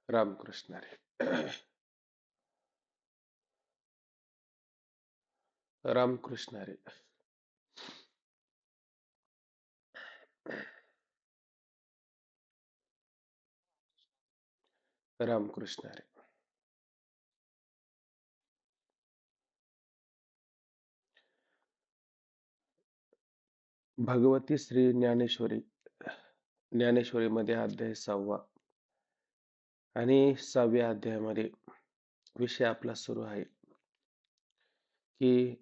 रामकृष्ण हरी. रामकृष्ण हरी. रामकृष्ण हरी. भगवती श्री ज्ञानेश्वरी. ज्ञानेश्वरीमध्ये अध्याय 6वा आणि 6व्या अध्यायामध्ये विषय आपला सुरू आहे की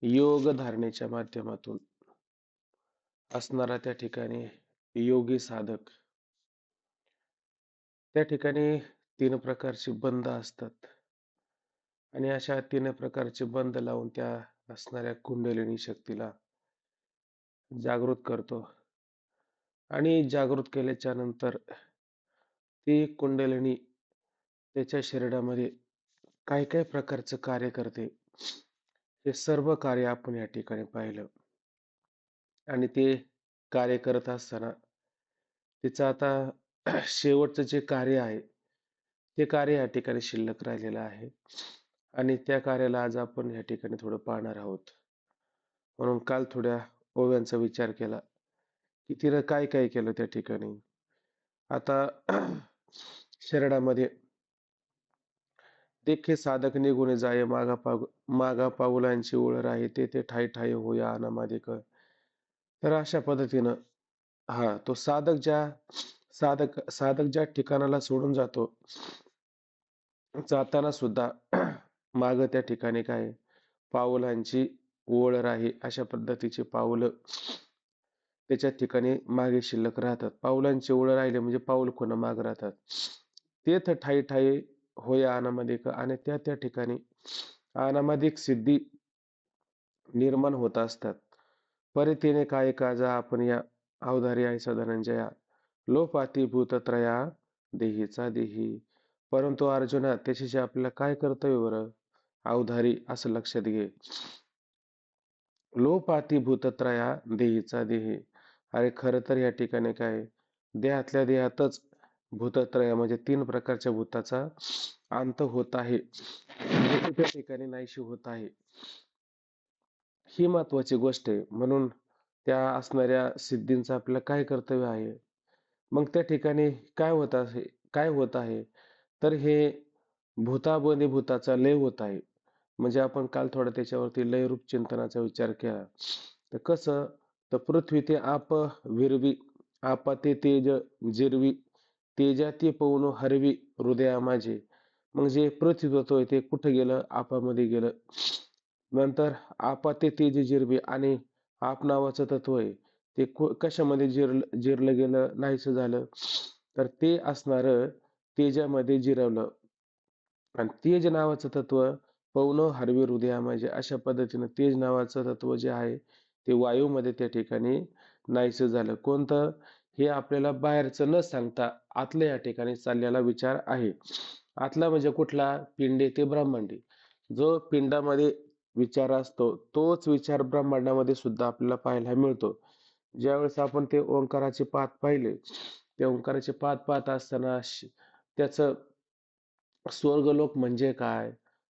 योग धारणेच्या माध्यमातून असणारा त्या ठिकाणी योगी साधक, त्या ठिकाणी 3 प्रकारचे बंध असतात आणि अशा 3 प्रकारचे बंध लावून त्या असणाऱ्या कुंडलिनी शक्तीला जागृत करतो आणि जागृत केल्याच्या नंतर ती कुंडलिनी त्याच्या शरीरामध्ये काय काय प्रकारचं कार्य करते, हे सर्व कार्य आपण या ठिकाणी पाहिलं. आणि ते कार्य करत असताना तिचं आता शेवटचं जे कार्य आहे, ते कार्य या ठिकाणी शिल्लक राहिलेलं आहे आणि त्या कार्याला आज आपण या ठिकाणी थोडं पाहणार आहोत. म्हणून काल थोड्या ओव्यांचा विचार केला की तिनं काय काय केलं त्या ठिकाणी. आता शरीरामध्ये देखे साधक निघून जाये, मागा पाऊलांची ओळ राहे, ते ते ठाई ठाई होया अनामादिक. तर अशा पद्धतीनं तो साधक ज्या ठिकाणाला सोडून जातो, जाताना सुद्धा माग त्या ठिकाणी काय पाऊलांची ओळ राही, अशा पद्धतीची पाऊलं त्याच्या ठिकाणी मागे शिल्लक राहतात. पाऊलांची ओळ राहिले म्हणजे पाऊल खुणा माग राहतात. तेथ ठाई ठाई होय अनामधिक, आणि त्या त्या ठिकाणी अनामधिक सिद्धी निर्माण होत असतात. परितीने काय काजा आपण या अवधारी ऐसा धनंजया, लोपाती भूतत्रया देहीचा देही. परंतु अर्जुना, त्याच्याशी आपल्याला काय कर्तव्य बरं अवधारी, असं लक्षात घे. लोपाती भूतत्रया देहीचा देही. अरे खरं तर या ठिकाणी काय देहातल्या देहातच भूतत्रय म्हणजे 3 प्रकारच्या भूताचा अंत होत आहे, त्या ठिकाणी नाहीशी होत आहे. ही महत्वाची गोष्ट आहे. म्हणून त्या असणाऱ्या सिद्धींचं आपल्याला काय कर्तव्य आहे. मग त्या ठिकाणी काय होत आहे, तर हे भूताबनी भूताचा लय होत आहे. म्हणजे आपण काल थोडा त्याच्यावरती लयरूप चिंतनाचा विचार केला. तर कसं, तर पृथ्वी ते आप विरवी, आपा ते तेज जिरवी, तेजाती पवनो हरवी हृदया माझे. मग जे पृथ्वी तत्व आहे ते कुठं गेलं, आपामध्ये गेलं. नंतर आपा ते तेज जिरवी, आणि आप नावाचं तत्व आहे ते कशामध्ये जिरलं गेलं, नाहीसं झालं, तर ते असणार तेजामध्ये जिरवलं. आणि तेज नावाचं तत्व पवन हरवी हृदया म्हणजे अशा पद्धतीनं तेज नावाचं तत्व जे आहे ते वायूमध्ये त्या ठिकाणी नाहीसं झालं. कोणतं, हे आपल्याला बाहेरचं न सांगता आतल्या या ठिकाणी चाललेला विचार आहे. आतला म्हणजे कुठला, पिंडे ते ब्रह्मांडी. जो पिंडामध्ये विचार असतो तोच विचार ब्रह्मांडामध्ये सुद्धा आपल्याला पाहायला मिळतो. ज्यावेळेस आपण ते ओंकाराचे पात पाहिले, ते ओंकाराचे पात पाहत असताना त्याचं स्वर्गलोक म्हणजे काय,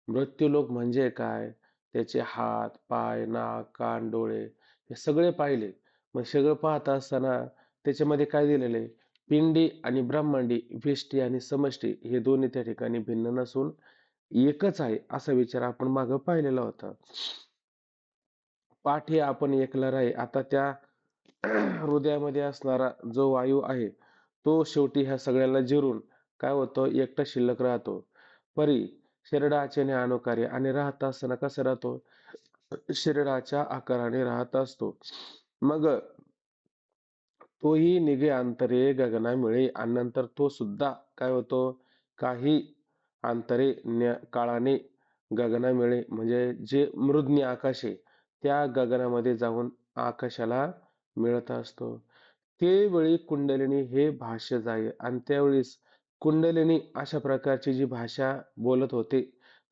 मृत्यूलोक म्हणजे काय, त्याचे हात पाय नाक कान डोळे हे सगळे पाहिले. मग सगळं पाहत असताना त्याच्यामध्ये काय दिलेलं आहे, पिंडी आणि ब्रह्मांडी, व्यष्टी आणि समष्टी हे दोन्ही त्या ठिकाणी भिन्न नसून एकच आहे, असा विचार आपण मागे पाहिलेला होता. पाठ हे आपण एकला राही. आता त्या हृदयामध्ये असणारा जो वायू आहे तो शेवटी ह्या सगळ्याला जिरून काय होतं, एकटा शिल्लक राहतो. परी शरीराचे अनुकार्य, आणि राहत असताना कसं राहतो, शरीराच्या आकाराने राहत असतो. मग तोही निघे अंतरे गगना मिळे, आणि नंतर तो सुद्धा काय होतो, काही अंतरे काळाने गगना मिळे म्हणजे जे मृज्ञ आकाश आहे त्या गगनामध्ये जाऊन आकाशाला मिळत असतो. त्यावेळी कुंडलिनी हे भाष्य जाय, आणि त्यावेळेस कुंडलिनी अशा प्रकारची जी भाषा बोलत होते,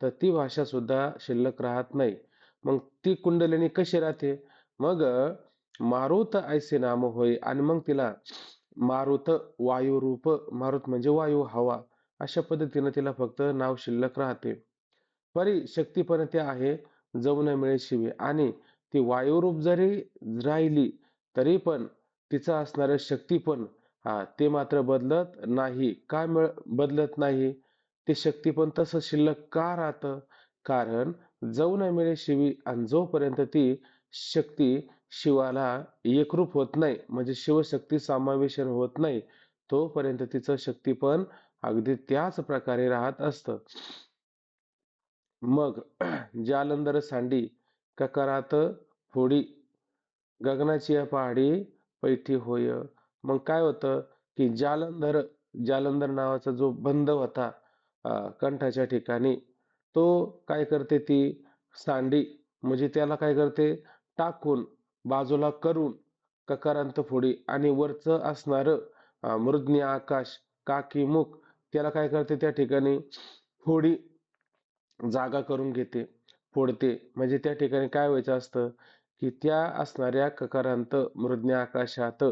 तर ती भाषा सुद्धा शिल्लक राहत नाही. मग ती कुंडलिनी कशी राहते, मग मारुत ऐसे नाम होय, आणि मग तिला मारुत वायुरूप, मारुत म्हणजे वायू हवा, अशा पद्धतीने तिला फक्त नाव शिल्लक राहते. परी शक्ती पण ते आहे जाऊ न मिळे शिवे, आणि ती वायुरूप जरी राहिली तरी पण तिचं असणारं शक्ती पण ते मात्र बदलत नाही. का बदलत नाही? ते शक्ती पण तसं शिल्लक का राहतं? कारण जाऊ न मिळे शिवी, आणि जोपर्यंत ती शक्ती शिवाला एकरूप होत नाही, म्हणजे शिवशक्ती समावेशन होत नाही, तोपर्यंत तिचं शक्ती पण अगदी त्याच प्रकारे राहत असतं. मग जालंधर सांडी ककारात फोडी, गगनाची या पहाडी पैठी होय. मग काय होतं की जालंधर नावाचा जो बंद होता कंठाच्या ठिकाणी, तो काय करते ती सांडी, म्हणजे त्याला काय करते, टाकून बाजूला करून ककारांत फोडी, आणि वरचं असणारं मृज्ञ आकाश काकीमुख, त्याला काय करते त्या ठिकाणी फोडी जागा करून घेते, फोडते. म्हणजे त्या ठिकाणी काय व्हायचं असतं की त्या असणाऱ्या ककारांत मृज्ञ आकाशात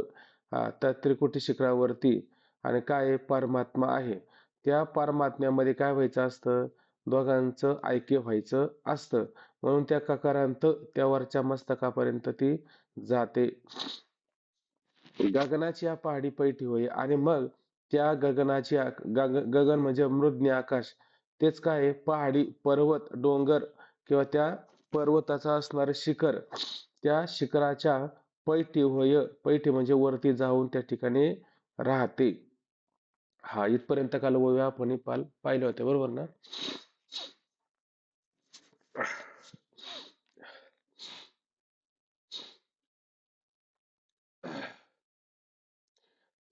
त्या त्रिकुटी शिखरावरती आणि काय आहे, परमात्मा आहे. त्या परमात्म्यामध्ये काय व्हायचं असतं, दोघांचं ऐक्य व्हायचं असतं. म्हणून त्या ककारांत त्या वरच्या मस्तकापर्यंत ती जाते. गगनाची पहाडी पैठी होय, आणि मग त्या गगन म्हणजे मृज्ञ आकाश, तेच काय आहे, पहाडी पर्वत डोंगर, किंवा त्या पर्वताचा असणारं शिखर, त्या शिखराच्या पैठी होय, पैठी म्हणजे वरती जाऊन त्या ठिकाणी राहते. हा, इथपर्यंत काल ओव्या आपण पाहिले होते, बरोबर ना?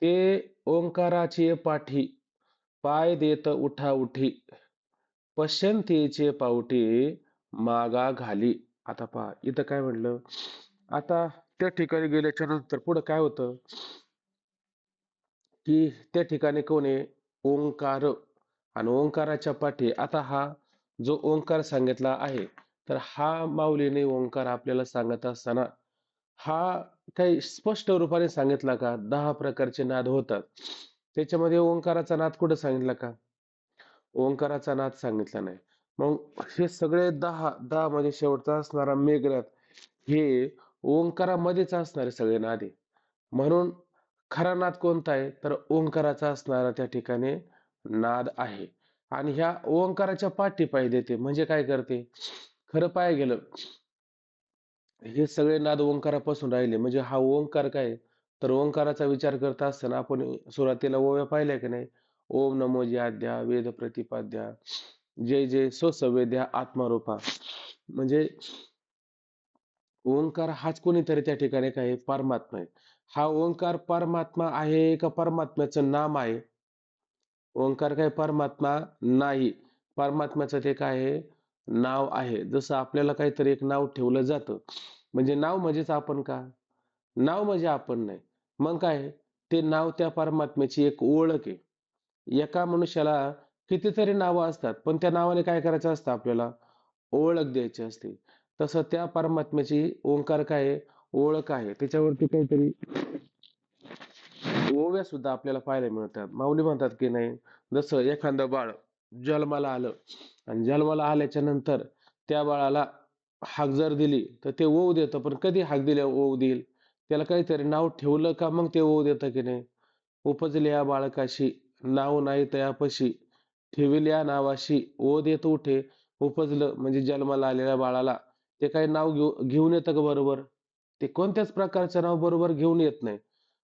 ते ओंकाराची पाठी पाय देत उठा उठी, पश्यंतीचे पावटी मागा घाली. आता पहा इथं काय म्हणलं, आता त्या ठिकाणी गेल्याच्या नंतर पुढे काय होतं की त्या ठिकाणी कोण आहे, ओंकार, आणि ओंकाराच्या पाठी आता हा जो ओंकार सांगितला आहे, तर हा माऊलीने ओंकार आपल्याला सांगत असताना हा काही स्पष्ट रूपाने सांगितला का? 10 प्रकारचे नाद होतात, त्याच्यामध्ये ओंकाराचा नाद कुठं सांगितला का? ओंकाराचा नाद सांगितला नाही. मग हे सगळे 10 मध्ये शेवटचा असणारा मेघनाद, हे ओंकारामध्येच असणारे सगळे नाद आहे. म्हणून खरा नाद कोणता आहे, तर ओंकाराचा असणारा त्या ठिकाणी नाद आहे. आणि ह्या ओंकाराच्या पाठी पाय देते म्हणजे काय करते, खरं पाय गेलं, हे सगळे नाद ओंकारापासून राहिले, म्हणजे हा ओंकार काय, तर ओंकाराचा विचार करत असताना आपण सुरुवातीला ओव्या पाहिल्या की नाही, ओम नमो ज्याद्या वेद प्रतिपाद्या, जय जय सो सवेद्या आत्मारूपा, म्हणजे ओंकार हाच कोणीतरी त्या ठिकाणी काय आहे, परमात्मा आहे. हा ओंकार परमात्मा आहे का परमात्म्याचं नाम आहे? ओंकार काय परमात्मा नाही. परमात्म्याचं ते काय आहे, नाव आहे. जसं आपल्याला काहीतरी एक नाव ठेवलं जातं, म्हणजे नाव म्हणजेच आपण का? नाव म्हणजे आपण नाही. मग काय आहे? ते नाव त्या परमात्म्याची एक ओळख आहे. एका मनुष्याला कितीतरी नावं असतात, पण त्या नावाने काय करायचं असतं आपल्याला? ओळख द्यायची असते. तसं त्या परमात्म्याची ओंकार काय आहे? ओळख आहे. त्याच्यावरती काहीतरी ओव्या सुद्धा आपल्याला पाहायला मिळतात. माऊली म्हणतात की नाही, जसं एखादं बाळ जन्माला आलं, आणि जन्माला आल्याच्या नंतर त्या बाळाला हाक जर दिली तर ते ओव देतं, पण कधी हाक दिल्या ओव देईल? त्याला काहीतरी नाव ठेवलं का मग ते ओव देतं की नाही? उपजल्या बाळकाशी नाव नाही तयापशी, ठेविल्या नावाशी ओ देत उठे. उपजलं म्हणजे जन्माला आलेल्या बाळाला ते काही नाव घेऊन येतं का बरोबर? ते कोणत्याच प्रकारचं नाव बरोबर घेऊन येत नाही.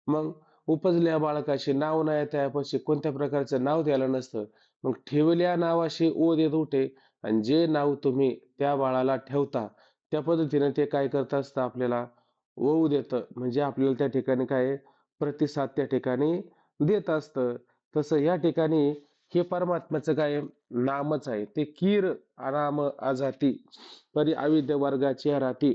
मग उपजल्या बाळकाशी नाव नाही त्यापाशी कोणत्या प्रकारचं नाव द्यायला नसतं. मग ठेवल्या नावाशी ओ देत उठे, आणि जे नाव तुम्ही त्या बाळाला ठेवता त्या पद्धतीने ते काय करत असतं, आपल्याला ओऊ देतं. म्हणजे आपल्याला त्या ठिकाणी काय प्रतिसाद त्या ठिकाणी देत असतं. तसं या ठिकाणी हे परमात्म्याचं काय नामच आहे. ते कीर आराम आजाती परी अविद्य वर्गाची राती,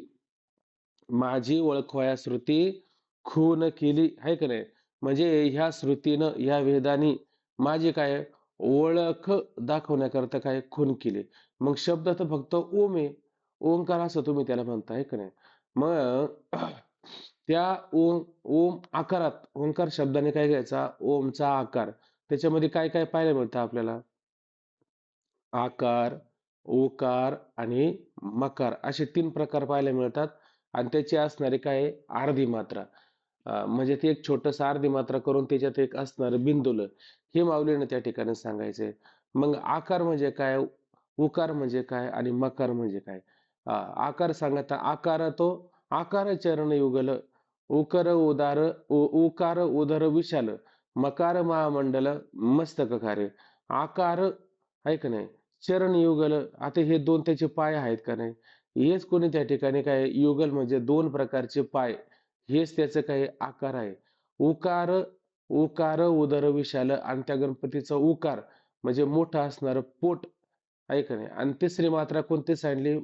माझी ओळख व्हाया श्रुती खून केली, आहे का नाही? म्हणजे ह्या श्रुतीनं ह्या वेदानी माझी काय ओळख दाखवण्याकरता काय खून केली. मग शब्द तर फक्त ओम आहे, ओंकार असं तुम्ही त्याला म्हणता, आहे का नाही? मग त्या ओम ओम आकारात ओंकार शब्दाने काय घ्यायचा? ओमचा आकार. त्याच्यामध्ये काय काय पाहायला मिळतं आपल्याला? आकार, ओकार आणि मकार असे तीन प्रकार पाहायला मिळतात. आणि त्याची असणारी काय आहे? अर्धी मात्रा. म्हणजे ते एक छोटंसं अर्धी मात्रा करून त्याच्यात एक असणारं बिंदुलं, हे माऊलीने त्या ठिकाणी सांगायचंय. मग आकार म्हणजे काय? उकार म्हणजे काय? आणि मकार म्हणजे काय? आकार सांगता आकार तो आकार चरण युगल, उकर उदार उकार उदर विशाल, मकार महामंडल मस्तक कार्य. आकार आहे का नाही, चरण युगल, आता हे दोन त्याचे पाय आहेत का नाही, हेच कोणी त्या ठिकाणी काय युगल म्हणजे दोन प्रकारचे पाय, हेच त्याचं काही आकार आहे. उकार उकार उदर विशाल, आणि त्या गणपतीचा उकार म्हणजे मोठं असणारं पोट आहे का नाही. आणि तिसरी मात्रा कोणती सांडली?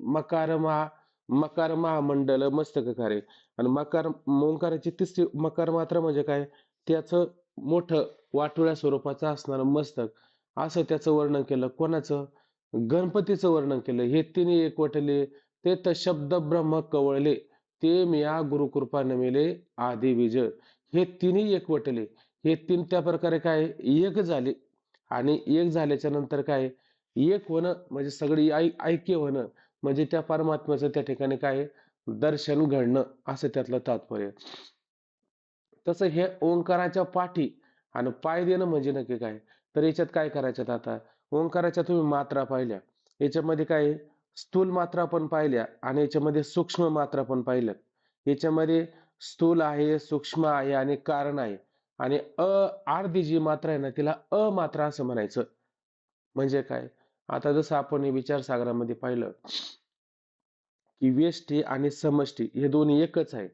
मकार महामंडल मस्तककारे. आणि मकार ओंकाराची तिसरी मकार मात्रा म्हणजे काय? त्याचं मोठं वाटोळ्या स्वरूपाचं असणारं मस्तक, असं त्याचं वर्णन केलं. कोणाचं? गणपतीचं वर्णन केलं. हे तिन्ही एकवटले ते तर शब्द ब्रह्म कवळले, ते मिया गुरुकृपा नमिले आदी बीज. हे तिन्ही एकवटले. हे तीन त्या प्रकारे काय एक झाले. आणि एक झाल्याच्या नंतर काय एक होणं म्हणजे सगळी ऐक्य होणं, म्हणजे त्या परमात्म्याचं त्या ठिकाणी काय दर्शन घडणं, असं त्यातलं तात्पर्य. तसं हे ओंकाराच्या पाठी आणि पाय देणं म्हणजे नक्की काय? तर याच्यात काय करायच्यात आता? ओंकाराच्या तुम्ही मात्रा पाहिल्या, याच्यामध्ये काय स्थूल मात्रा पण पाहिल्या आणि याच्यामध्ये सूक्ष्म मात्रा पण पाहिल्या. याच्यामध्ये स्थूल आहे, सूक्ष्म आहे आणि कारण आहे. आणि अर्धी जी मात्रा आहे ना, तिला अमात्रा असं म्हणायचं. म्हणजे काय? आता जसं आपण हे विचारसागरामध्ये पाहिलं की व्यष्टी आणि समष्टी हे दोन्ही एकच आहे.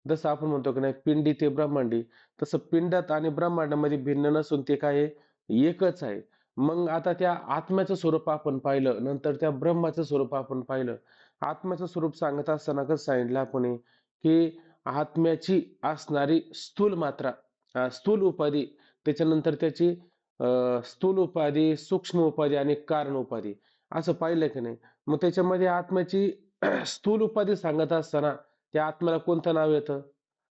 जसं आपण म्हणतो की नाही पिंडी ते ब्रह्मांडी, तसं पिंडात आणि ब्रह्मांडामध्ये भिन्न नसून ते काय आहे? एकच आहे. मग आता त्या आत्म्याचं स्वरूप आपण पाहिलं, नंतर त्या ब्रह्माचं स्वरूप आपण पाहिलं. आत्म्याचं स्वरूप सांगत असताना कसं सांगितलं आपण की आत्म्याची असणारी स्थूल मात्रा, स्थूल उपाधी, त्याच्यानंतर त्याची स्थूल उपाधी, सूक्ष्म उपाधी आणि कारण उपाधी, असं पाहिलं की नाही. मग त्याच्यामध्ये आत्म्याची स्थूल उपाधी सांगत असताना त्या आत्म्याला कोणतं नाव येतं?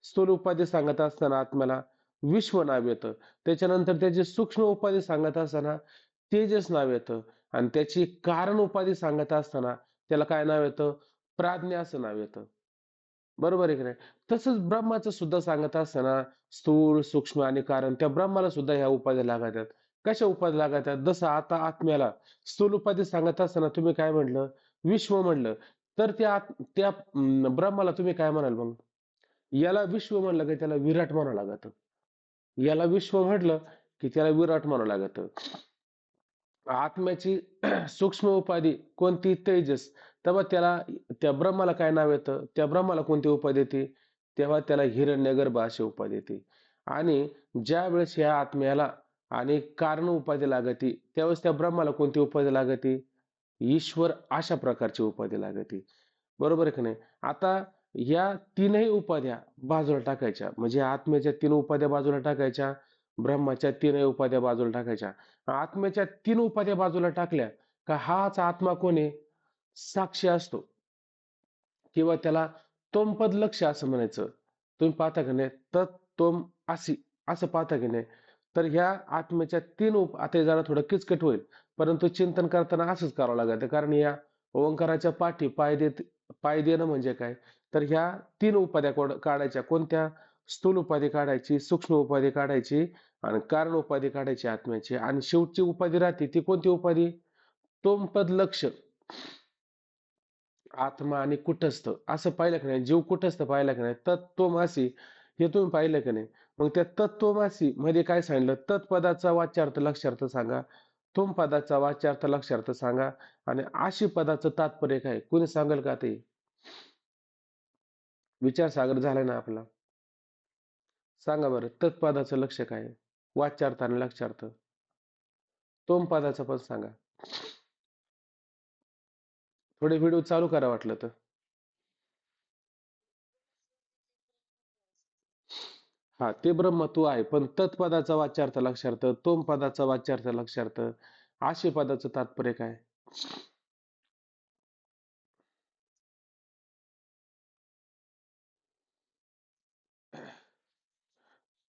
स्थूल उपाधी सांगत असताना आत्म्याला विश्व नाव येतं. त्याच्यानंतर त्याची सूक्ष्म उपाधी सांगत असताना तेजस नाव येतं. आणि त्याची कारण उपाधी सांगत असताना त्याला काय नाव येतं? प्राज्ञा असं नाव येतं. बरोबर आहे की नाही? तसंच ब्रह्माचं सुद्धा सांगत असताना स्थूल, सूक्ष्म आणि कारण, त्या ब्रह्माला सुद्धा ह्या उपाध्या लागतात. कशा उपाध्या लागतात? जसं आता आत्म्याला स्थूल उपाधी सांगत असताना तुम्ही काय म्हटलं? विश्व म्हणलं. तर त्या ब्रह्माला तुम्ही काय म्हणाल मग? याला विश्व म्हणलं की त्याला विराट म्हणावं लागतं. याला विश्व म्हटलं की त्याला विराट म्हणावं लागतं. आत्म्याची सूक्ष्म उपाधी कोणती? तेजस. तेव्हा त्याला त्या ब्रह्माला काय नाव येतं? त्या ब्रह्माला कोणती उपाधी येते? तेव्हा त्याला हिरण्यगर्भ अशी उपाधी येते. आणि ज्या वेळेस या आत्म्याला आणि कारण उपाधी लागते, त्यावेळेस त्या ब्रह्माला कोणती उपाधी लागते? ईश्वर अशा प्रकारची उपाधी लागते. बरोबर आहे की नाही? आता या तीनही उपाध्या बाजूला टाकायच्या, म्हणजे आत्म्याच्या तीन उपाध्या बाजूला टाकायच्या, ब्रह्माच्या तीनही उपाध्या बाजूला टाकायच्या. आत्म्याच्या तीन उपाध्या बाजूला टाकल्या का हाच आत्मा कोण आहे? साक्षी असतो, किंवा त्याला तोमपद लक्ष असं म्हणायचं. तुम्ही पाहता की नाही तत्तोम असी, असं पाहता की नाही. तर ह्या आत्म्याच्या तीन आता हे जरा थोडं किचकट होईल, परंतु चिंतन करताना असंच करावं लागतं. कारण या ओंकाराच्या पाठी पाय देणं म्हणजे काय? तर ह्या तीन उपाध्या काढायच्या. कोणत्या? स्थूल उपाधी काढायची, सूक्ष्म उपाधी काढायची आणि कारण उपाधी काढायची आत्म्याची. आणि शेवटची उपाधी राहते ती कोणती उपाधी? तोमपद लक्ष, आत्मा आणि कुटस्थ, असं पाहिलं की नाही? जीव कुटस्थ पाहिलं की नाही? तत्त्वमासी, हे तुम्ही पाहिलं की नाही? मग त्या तत्त्वमासी मध्ये काय सांगितलं? तत्पदाचा वाच्यार्थ लक्षार्थ सांगा, तुम पदाचा वाच्यार्थ लक्षार्थ सांगा, आणि आशी पदाचं तात्पर्य काय? कोणी सांगाल का ते? विचार सागर झालाय ना आपला. सांगा बरं, तत्पदाचं लक्ष काय? वाच्यार्थ आणि लक्षार्थ. तुम पदाचं पण सांगा. थोडे व्हिडिओ चालू करा वाटलं तर. हा, ते ब्रह्मत्व आहे, पण तत्पदाचा वाच्यार्थ लक्षार्थ, तोम पदाचा वाच्यार्थ लक्षार्थ, आशी पदाचं तात्पर्य काय?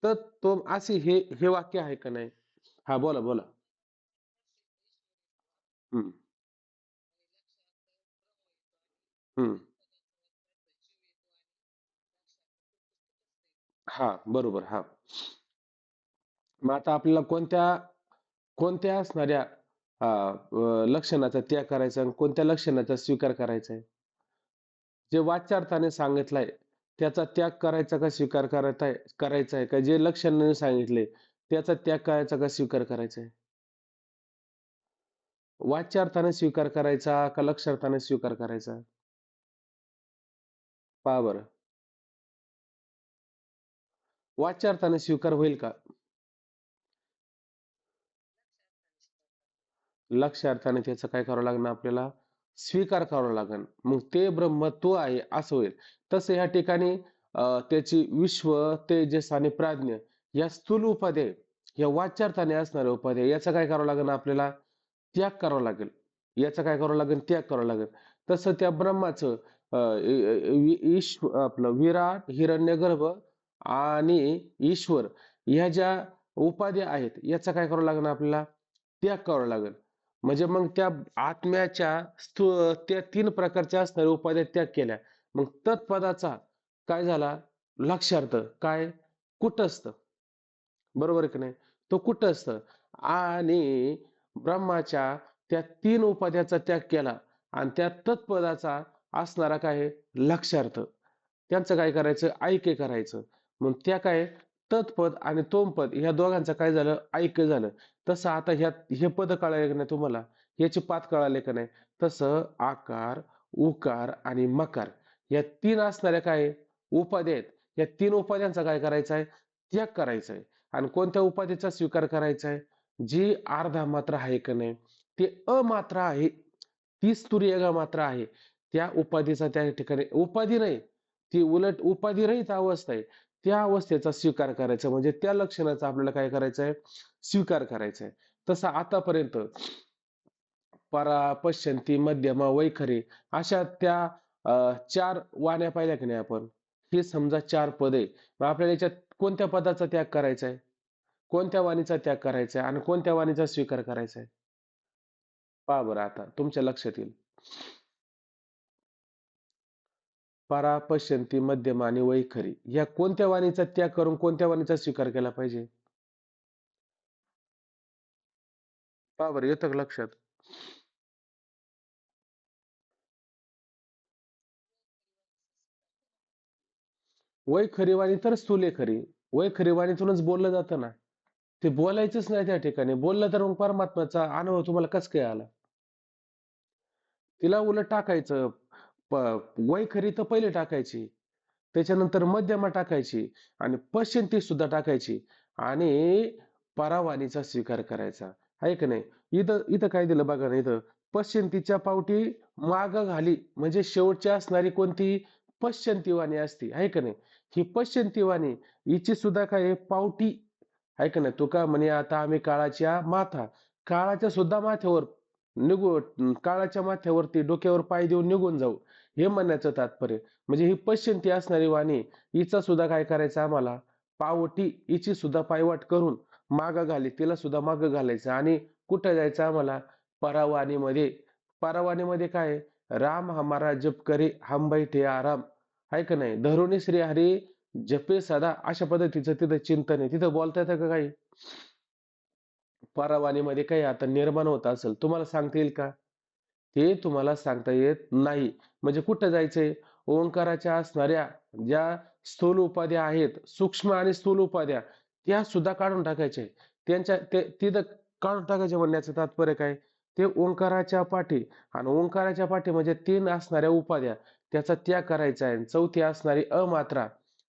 तर तो असे हे वाक्य आहे का नाही? हा बोला बोला. हम्म. हम्म. हा बरोबर हा. मग आता आपल्याला कोणत्या कोणत्या असणाऱ्या लक्षणाचा त्याग करायचा आणि कोणत्या लक्षणाचा स्वीकार करायचा आहे? जे वाच्यार्थाने सांगितलंय त्याचा त्याग करायचा का स्वीकार करायचा आहे का जे लक्षणाने सांगितले त्याचा त्याग करायचा का स्वीकार करायचा आहे? वाच्यार्थाने स्वीकार करायचा का लक्षार्थाने स्वीकार करायचा? पहा बरं. वाच्यार्थाने स्वीकार होईल का? लक्ष्यार्थाने त्याचं काय करावं लागणार आपल्याला? स्वीकार करावा लागेल. मग ते ब्रह्म तो आहे असं होईल. तसं ह्या ठिकाणी त्याची विश्व, तेजस आणि प्राज्ञ या स्थूल उपाध्या आहे. या वाच्यार्थाने असणाऱ्या उपाध्या याचा काय करावं लागेल आपल्याला? त्याग करावा लागेल. याचा काय करावं लागेल? त्याग करावा लागेल. तसं त्या ब्रह्माचं आपलं विराट, हिरण्यगर्भ आणि ईश्वर ह्या ज्या उपाध्या आहेत याचा काय करावं लागेल आपल्याला? त्याग करावा लागेल. म्हणजे मग त्या आत्म्याच्या त्या तीन प्रकारच्या असणाऱ्या उपाध्या त्याग केल्या. मग तत्पदाचा काय झाला? लक्षार्थ काय? कुटस्थ. बरोबर आहे की नाही? तो कुटस्थ आणि ब्रह्माच्या त्या तीन उपाध्याचा त्याग केला आणि त्या तत्पदाचा असणारा काय आहे? लक्षार्थ. त्यांचं काय करायचं? ऐक्य करायचं. मग त्या काय? तत्पद आणि तोमपद ह्या दोघांचं काय झालं? ऐक्य झालं. तसं आता हे पद कळाले का नाही तुम्हाला? याचे पात कळाले का नाही? तसं आकार, उकार आणि मकार या तीन असणाऱ्या काय उपाध्या आहेत. या तीन उपाध्यांचा काय करायचा आहे? त्याग करायचा आहे. आणि कोणत्या उपाधीचा स्वीकार करायचा आहे? जी अर्धा मात्रा आहे का नाही? ती अमात्रा आहे. तीच तुरीय मात्रा आहे. त्या उपाधीचा त्या ठिकाणी उपाधी नाही. ती उलट उपाधी रहित अवस्था आहे. त्या अवस्थेचा स्वीकार करायचा म्हणजे त्या लक्षणाचा आपल्याला काय करायचं आहे? स्वीकार करायचा आहे. तसं आतापर्यंत परा, पश्यंती, मध्यमा, वैखरी अशा त्या चार वाण्या पाहिल्या की नाही आपण? हे समजा चार पद आहे. मग आपल्याला याच्यात कोणत्या पदाचा त्याग करायचा आहे? कोणत्या वाणीचा त्याग करायचा आहे आणि कोणत्या वाणीचा स्वीकार करायचा आहे? पहा बरं आता तुमच्या लक्षात येईल. परा, पश्यंती, मध्यमा आणि वैखरी या कोणत्या वाणीचा त्याग करून कोणत्या वाणीचा स्वीकार केला पाहिजे? पहा बरं येतं का लक्षात? वैखरी वाणी तर स्थूले खरी. वैखरी वाणीतूनच बोललं जातं ना. ते बोलायचंच नाही त्या ठिकाणी. बोललं तर मग परमात्म्याचा अनुभव तुम्हाला कसं काय आला? तिला उलट टाकायचं. प वैखरी तर पहिले टाकायची. त्याच्यानंतर मध्यमा टाकायची आणि पश्चिंती सुद्धा टाकायची आणि परावानीचा स्वीकार करायचा आहे का नाही. इथं इथं काय दिलं बघा ना इथं पश्चिंतीच्या पावटी माग घाली म्हणजे शेवटची असणारी कोणती पश्चंती वाणी असती आहे का नाही. ही पश्चंती वाणी हिची सुद्धा काय पावटी आहे का नाही. तुका म्हणे आता आम्ही काळाच्या माथा काळाच्या सुद्धा माथ्यावर निघू काळाच्या माथ्यावरती डोक्यावर पाय देऊन निघून जाऊ हे म्हणण्याचं तात्पर्य. म्हणजे ही पश्चिंती असणारी वाणी हिचा सुद्धा काय करायचं आम्हाला पावटी हिची सुद्धा पायवाट करून माग घाली तिला सुद्धा माग घालायचं आणि कुठं जायचं आम्हाला परावाणीमध्ये. परावाणीमध्ये काय राम हमारा जप करे हम बैठे आराम आहे का नाही. धरुणी श्री हरी जपे सदा अशा पद्धतीचं तिथं चिंतन आहे. तिथं बोलता येतं का काही? परावाणीमध्ये काही आता निर्माण होत असेल तुम्हाला सांगता येईल का? ते तुम्हाला सांगता येत नाही. म्हणजे कुठं जायचंय? ओंकाराच्या असणाऱ्या ज्या स्थूल उपाध्या आहेत, सूक्ष्म आणि स्थूल उपाध्या त्या सुद्धा काढून टाकायच्या. तिथं काढून टाकायचे म्हणण्याचं तात्पर्य काय? ते ओंकाराच्या पाठी आणि ओंकाराच्या पाठी म्हणजे तीन असणाऱ्या उपाध्या त्याचा त्याग करायचा आहे. चौथी असणारी अमात्रा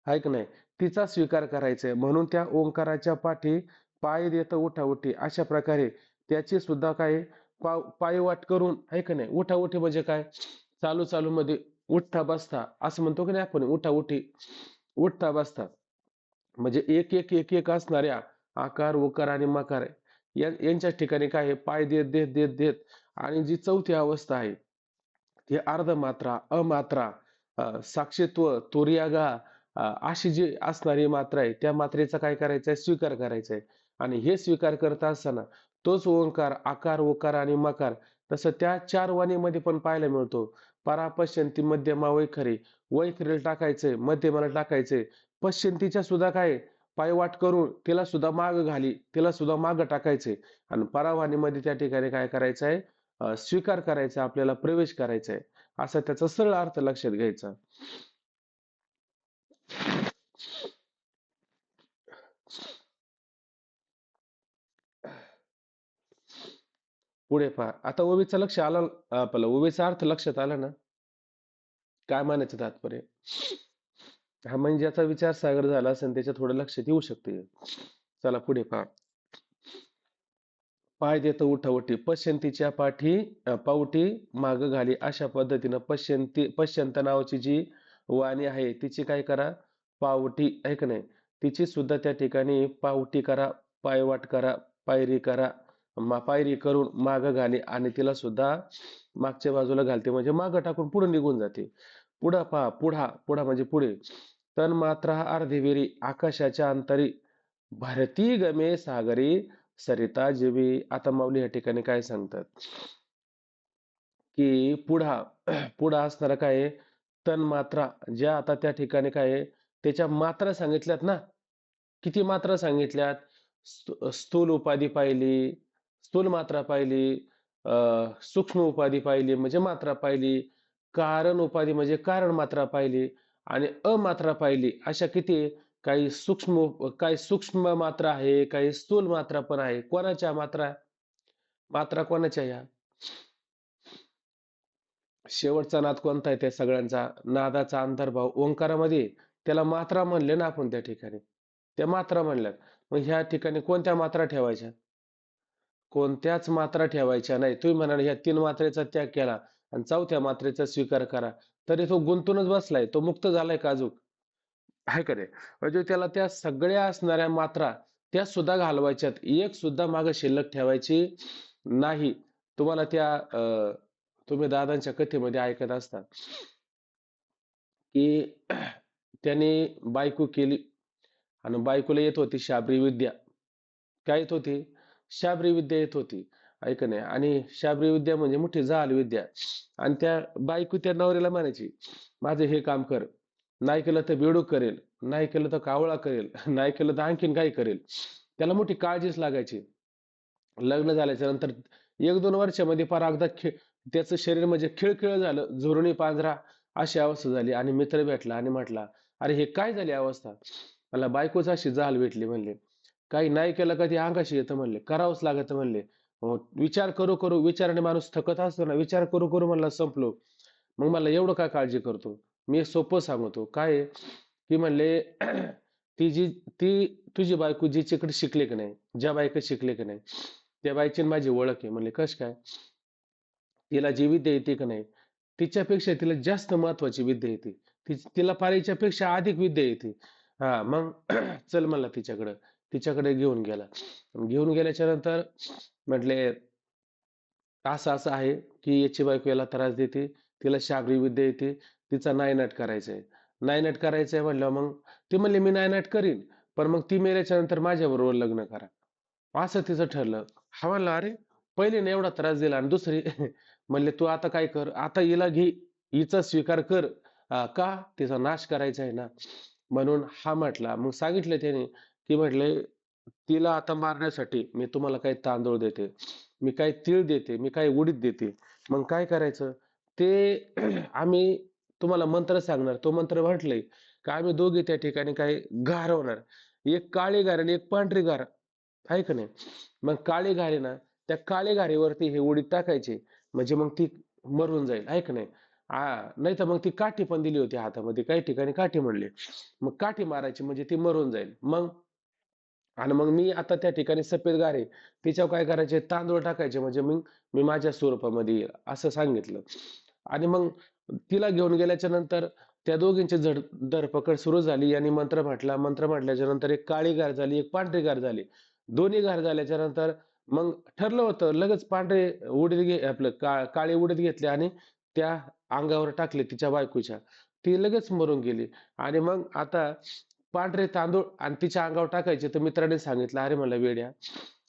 आहे की नाही? तिचा स्वीकार करायचा आहे. म्हणून त्या ओंकाराच्या पाठी पाय देत उठाउठी अशा प्रकारे त्याची सुद्धा काय पायवाट करून आहे का नाही. उठाउठी म्हणजे काय? चालू चालू मध्ये उठता बसता असं म्हणतो की नाही आपण उठाउठी उठता बसता म्हणजे एक एक एक एक असणाऱ्या आकार उकार आणि मकार यांच्या ठिकाणी काय आहे पाय देत देत देत देत आणि जी चौथी अवस्था आहे. हे अर्धमात्रा, अमात्रा, साक्षीत्व, तुर्यागा अशी जी असणारी मात्रा आहे त्या मात्रेचा काय करायचं आहे, स्वीकार करायचा आहे. आणि हे स्वीकार करत असताना तोच ओंकार, आकार, उकार आणि मकार तसं त्या चार वाणीमध्ये पण पाहायला मिळतो. परा, पश्यन्ती, मध्यमा, वैखरी. वैखरीला टाकायचंय, मध्यमाला टाकायचंय, पश्यन्तीच्या सुद्धा काय पायवाट करून तिला सुद्धा माग घाली, तिला सुद्धा माग टाकायचंय. आणि परावाणीमध्ये त्या ठिकाणी काय करायचं आहे, स्वीकार करायचा, आपल्याला प्रवेश करायचा आहे. असा त्याचा सरळ अर्थ लक्षात घ्यायचा. पुढे पहा. आता ओवीचं लक्ष आलं, आपलं ओवीचा अर्थ लक्षात आला ना? काय म्हणायचं तात्पर्य? हा म्हणजे ज्याचा विचार सागर झाला असेल त्याच्या थोडं लक्षात येऊ शकते. चला पुढे पहा. पाय देत उठावटी पश्यंतीच्या पाठी पावटी माग घाली, अशा पद्धतीनं पश्यंत नावाची जी वाणी आहे तिची काय करा, पावटी आहे का नाही, तिची सुद्धा त्या ठिकाणी पावटी करा, पायवाट करा, पायरी करा. पायरी करून माग घाली आणि तिला सुद्धा मागच्या बाजूला घालते, म्हणजे माग टाकून पुढे निघून जाते. पुढं पहा, पुढा पुढा म्हणजे पुढे. तन मात्रा अर्धेविरी आकाशाच्या अंतरी भारती गमे सागरी सरिता जीवी. आता माऊली या ठिकाणी काय सांगतात, की पुढा पुढा असणारा काय आहे, तन मात्रा ज्या आता त्या ठिकाणी काय आहे, त्याच्या मात्रा सांगितल्यात ना. किती मात्रा सांगितल्यात? स्थूल उपाधी पाहिली, स्थूल मात्रा पाहिली, सूक्ष्म उपाधी पाहिली म्हणजे मात्रा पाहिली, कारण उपाधी म्हणजे कारण मात्रा पाहिली, आणि अमात्रा पाहिली. अशा किती? काही सूक्ष्म मात्रा आहे, काही स्थूल मात्रा पण आहे. कोणाच्या मात्रा? मात्रा कोणाच्या या? शेवटचा नाद कोणता आहे त्या सगळ्यांचा? नादाचा अंतर्भाव ओंकारामध्ये. त्याला मात्रा म्हणले ना आपण त्या ठिकाणी. त्या मात्रा म्हणल्यात. मग ह्या ठिकाणी कोणत्या मात्रा ठेवायच्या? कोणत्याच मात्रा ठेवायच्या नाही. तुम्ही म्हणाल ह्या 3 मात्रेचा त्याग केला आणि चौथ्या मात्रेचा स्वीकार करा, तरी तो गुंतूनच बसलाय, तो मुक्त झालाय का अजून? आहे का नाही? म्हणजे त्याला त्या सगळ्या असणाऱ्या मात्रा त्या सुद्धा घालवायच्यात, एक सुद्धा मागे शिल्लक ठेवायची नाही. तुम्हाला त्या तुम्ही दादांच्या कथेमध्ये ऐकत असता, की त्याने बायको केली आणि बायकोला येत होती शाबरी विद्या. काय येत होती? शाबरी विद्या येत होती. ऐक नाही, आणि शाबरी विद्या म्हणजे मोठी जहाल विद्या. आणि त्या बायको त्या नवऱ्याला म्हणायची, माझं हे काम कर, नाही केलं तर बेडूक करेल, नाही केलं तर कावळा करेल, नाही केलं तर आणखीन काय करेल. त्याला मोठी काळजीच लागायची. लग्न झाल्याच्या नंतर 1-2 वर्षामध्ये फार अगदा त्याचं शरीर म्हणजे खिळखिळ झालं, झुरणी पांजरा अशी अवस्था झाली. आणि मित्र भेटला आणि म्हटला, अरे हे काय झाली अवस्था? मला बायकोच अशी जाल भेटली म्हणले. काही नाही केलं का ते अंगाशी येतं म्हणले, करावंच लागतं म्हणले. विचार करू करू, विचाराने माणूस थकत असतो ना, विचार करू करू म्हणला संपलो. मग मला एवढं काय काळजी करतो? मी एक सोपं सांगतो, काय आहे, की म्हणले ती जी ती तुझी बायको जिच्याकडे शिकले की नाही, ज्या बायकोत शिकले की नाही, त्या बाईची माझी ओळख आहे. म्हणले कश काय? तिला जी विद्या येते की नाही, तिच्यापेक्षा तिला जास्त महत्वाची विद्या येते. तिला फार हिच्यापेक्षा अधिक विद्या येते. हा मग चल म्हणला तिच्याकडं. तिच्याकडे घेऊन गेला. घेऊन गेल्याच्या नंतर म्हटले, असं असं आहे, की याची बायको याला त्रास देते, तिला शाबरी विद्या येते, तिचा नायनाट करायचा आहे. नायनाट करायचं आहे म्हणल्यावर मग ती म्हणली, मी नायनाट करीन, पण मग ती मेल्याच्या नंतर माझ्याबरोबर लग्न करा. असं तिचं ठरलं. हा म्हणला, अरे पहिलीने एवढा त्रास दिला आणि दुसरी म्हणले, तू आता काय कर, आता हिला घे, हिचा स्वीकार कर. का? तिचा नाश करायचा आहे ना. म्हणून हा म्हटला, मग सांगितलं त्याने, की म्हटले, तिला आता मारण्यासाठी मी तुम्हाला काही तांदूळ देते, मी काही तीळ देते, मी काही उडीद देते. मग काय करायचं ते आम्ही तुम्हाला मंत्र सांगणार. तो मंत्र म्हटलंय का आम्ही दोघे त्या ठिकाणी काही घार होणार, एक काळी घार आणि एक पांढरी घार, आहे का नाही. मग काळी घार आहे ना, त्या काळी घारीवरती हे उडीद टाकायचे, म्हणजे मग ती मरून जाईल, आहे का नाही. नाही तर मग ती काठी पण दिली होती हातामध्ये, काही ठिकाणी काठी म्हणले, मग काठी मारायची म्हणजे ती मरून जाईल. मग आणि मग मी आता त्या ठिकाणी सफेद गार आहे, तिच्यावर काय करायचे, तांदूळ टाकायचे, म्हणजे मग मी माझ्या स्वरूपामध्ये येईल असं सांगितलं. आणि मग तिला घेऊन गेल्याच्या नंतर त्या दोघींची धरपकड सुरू झाली आणि मंत्र म्हटला. मंत्र म्हटल्याच्या नंतर एक काळी गार झाली, एक पांढरी गार झाली. दोन्ही गार झाल्याच्या नंतर मग ठरलं होतं लगेच पांढरे उडीद आपलं काळे उडीद घेतले आणि त्या अंगावर टाकले तिच्या बायकोच्या, ती लगेच मरून गेली. आणि मग आता पांढरे तांदूळ आणि तिच्या अंगावर टाकायचे, तर मित्राने सांगितलं, "अरे," म्हणलं, "वेड्या,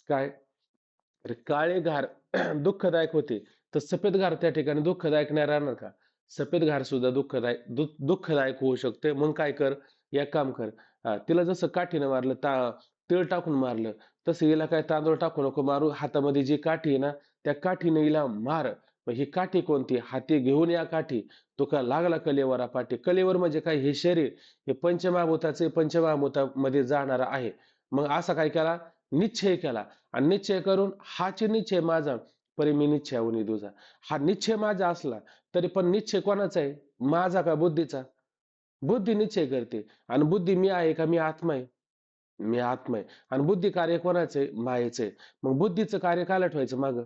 काय? अरे, काळे घार दुःखदायक होते, तर सफेद घार त्या ठिकाणी दुःखदायक नाही राहणार का? सफेद घार सुद्धा दुःखदायक होऊ शकते. मग काय कर, एक काम कर, तिला जसं काठीनं मारलं, तेल टाकून मारलं, तसं हिला काय तांदूळ टाकू नको मारू. हातामध्ये जी काठी आहे ना, त्या काठीने हिला मार. मग ही काठी कोणती? हाती घेऊन या काठी. तुका लागला कलेवरा पाठी. कलेवर म्हणजे काय? हे शरीर हे पंचमहाभूताचे पंचमहाभूतामध्ये जाणार आहे. मग असा काय केला? निश्चय केला. आणि निश्चय करून हाची निश्चय माझा, परी मी निश्चय होऊन तुझा. हा निश्चय माझा असला तरी पण निश्चय कोणाचा आहे? माझा का बुद्धीचा? बुद्धी निश्चय करते. आणि बुद्धी मी आहे का? मी आत्मा आहे. मी आत्मा आहे. आणि बुद्धी कार्य कोणाचं आहे? मायेचं आहे. मग बुद्धीचं कार्य कायला ठेवायचं मागं?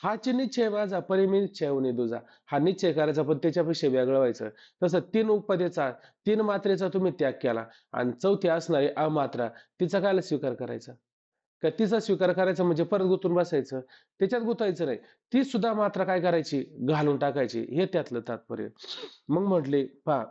हाची निश्चय माझा, परी मी निश्चय होऊन तुझा. हा निश्चय करायचा, पण त्याच्यापेक्षा वेगळं व्हायचं. तसं तीन उपदेचा, तीन मात्रेचा तुम्ही त्याग केला आणि चौथी असणारी अमात्रा, तिचा कायला स्वीकार करायचा? का तिचा स्वीकार करायचा म्हणजे परत गुंतून बसायचं? त्याच्यात गुंतायचं नाही. ती सुद्धा मात्रा काय करायची? घालून टाकायची. हे त्यातलं तात्पर्य. मग म्हटले पहा,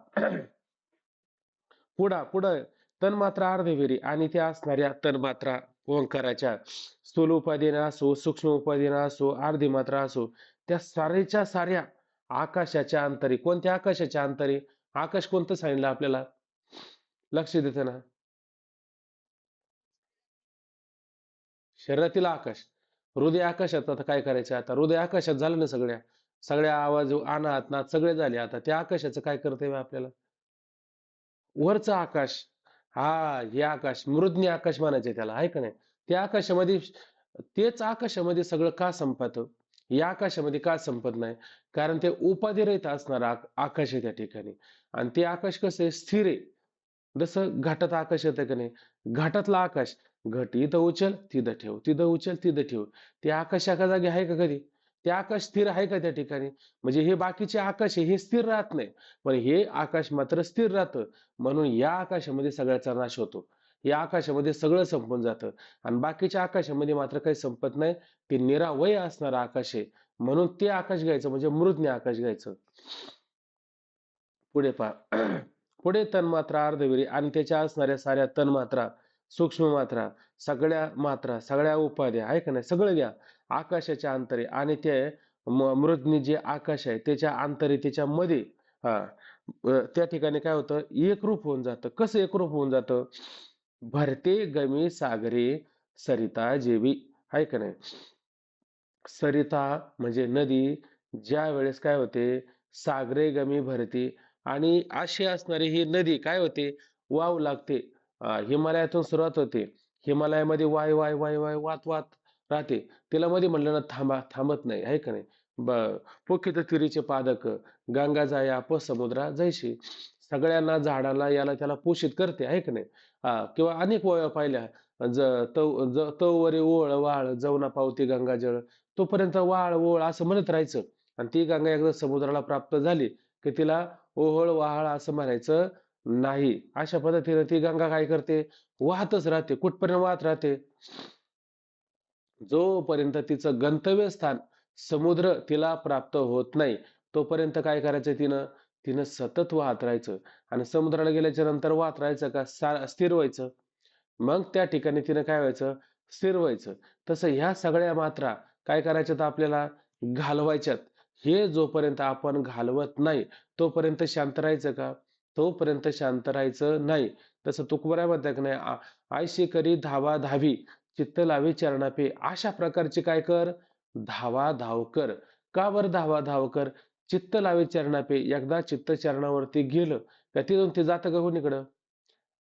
पुढं तन्मात्रा अर्धविरी आणि त्या असणाऱ्या तन्मात्रा ओंकाराच्या स्थूल उपाधीना असो, सूक्ष्म उपाधीना असो, अर्धी मात्रा असो, त्या सारीच्या साऱ्या आकाशाच्या अंतरी. कोणत्या आकाशाच्या अंतरी? आकाश कोणतं सांगितलं आपल्याला? लक्ष देतं ना? शरीरातील आकाश. हृदय आकाशात आता काय करायचं आता? हृदय आकाशात झालं ना सगळ्या. सगळ्या आवाज, अनाहत नाद सगळे झाले. आता त्या आकाशाचं काय कर्तव्य आपल्याला? वरचं आकाश. हा, हे आकाश मृज्ञ आकाश म्हणायचे त्याला, आहे का नाही? त्या आकाशामध्ये, तेच आकाशामध्ये सगळं का संपत? या आकाशामध्ये का संपत नाही? कारण ते उपाधिरहित असणार आकाश आहे त्या ठिकाणी. आणि ते आकाश कसं आहे? स्थिर आहे. जसं घाटात आकाश येतं का नाही? घाटातलं आकाश, घट इथं उचल तिथं ठेव, तिथं उचल तिथं ठेव. ते आकाश एका जागी आहे का कधी? ते आकाश स्थिर आहे का त्या ठिकाणी? म्हणजे हे बाकीचे आकाश आहे हे स्थिर राहत नाही, पण हे आकाश मात्र स्थिर राहतं. म्हणून या आकाशामध्ये सगळ्याचा नाश होतो. या आकाशामध्ये सगळं संपून जातं. आणि बाकीच्या आकाशामध्ये मात्र काही संपत नाही. ते निरावय असणारं आकाश आहे. म्हणून ते आकाश घ्यायचं, म्हणजे मृज्ञ आकाश घ्यायचं. पुढे पहा. पुढे तन्मात्रा अर्धविरी आणि त्याच्या असणाऱ्या साऱ्या तन्मात्रा, सूक्ष्म मात्रा, सगळ्या मात्रा, सगळ्या उपाध्या, आहे का नाही? सगळं घ्या. आकाशाच्या अंतरे आणि ते मृज्ञ जे आकाश आहे त्याच्या अंतरे, त्याच्या मध्ये, हा, त्या ठिकाणी काय होतं? एकरूप होऊन जातं. कसं एकरूप होऊन जातं? भरते गमी सागरे सरिता जेवी, आहे का नाही? सरिता म्हणजे नदी, ज्या वेळेस काय होते? सागरे गमी भरती. आणि अशी असणारी ही नदी काय होते? वाहू लागते. हिमालयातून सुरुवात होते. हिमालयामध्ये वाय वाय वाय वाय वात वात राहते. तिला मध्ये म्हणलं ना थांबा, थांबत नाही, आहे का नाही? ब पोखित तिरीचे पादक, गंगा जाया प समुद्रा जैशी. सगळ्यांना, झाडाला, याला त्याला पोषित करते, आहे का नाही? किंवा अनेक ओव्या पाहिल्या. ज तवरे ओळ वाळ जवना पावती गंगाजळ. तोपर्यंत वाळ ओळ असं म्हणत राहायचं. आणि ती गंगा एकदा समुद्राला प्राप्त झाली की तिला ओहळ वाहळ असं म्हणायचं नाही. अशा पद्धतीने ती गंगा काय करते? वाहतच राहते. कुठपर्यंत वाहत राहते? जोपर्यंत तिचं गंतव्यस्थान समुद्र तिला प्राप्त होत नाही, तोपर्यंत काय करायचं तिनं? तिनं सतत वाहत राहायचं. आणि समुद्राला गेल्याच्या नंतर वाहत राहायचं का स्थिर व्हायचं? मग त्या ठिकाणी तिनं काय व्हायचं? स्थिर व्हायचं. तसं ह्या सगळ्या मात्रा काय करायच्यात आपल्याला? घालवायच्यात. हे जोपर्यंत आपण घालवत नाही तोपर्यंत शांत राहायचं का? तोपर्यंत शांत राहायचं नाही. तसं तुकोबराय म्हणतात की नाही, आयशी करी धावा धावी, चित्त लावी चरणापे. अशा प्रकारचे काय कर? धावा धाव कर. का बरं धावा धाव कर? चित्त लावी चरणापे. एकदा चित्त चरणावरती गेलं का तिथून ते जातं का कोणीकडं?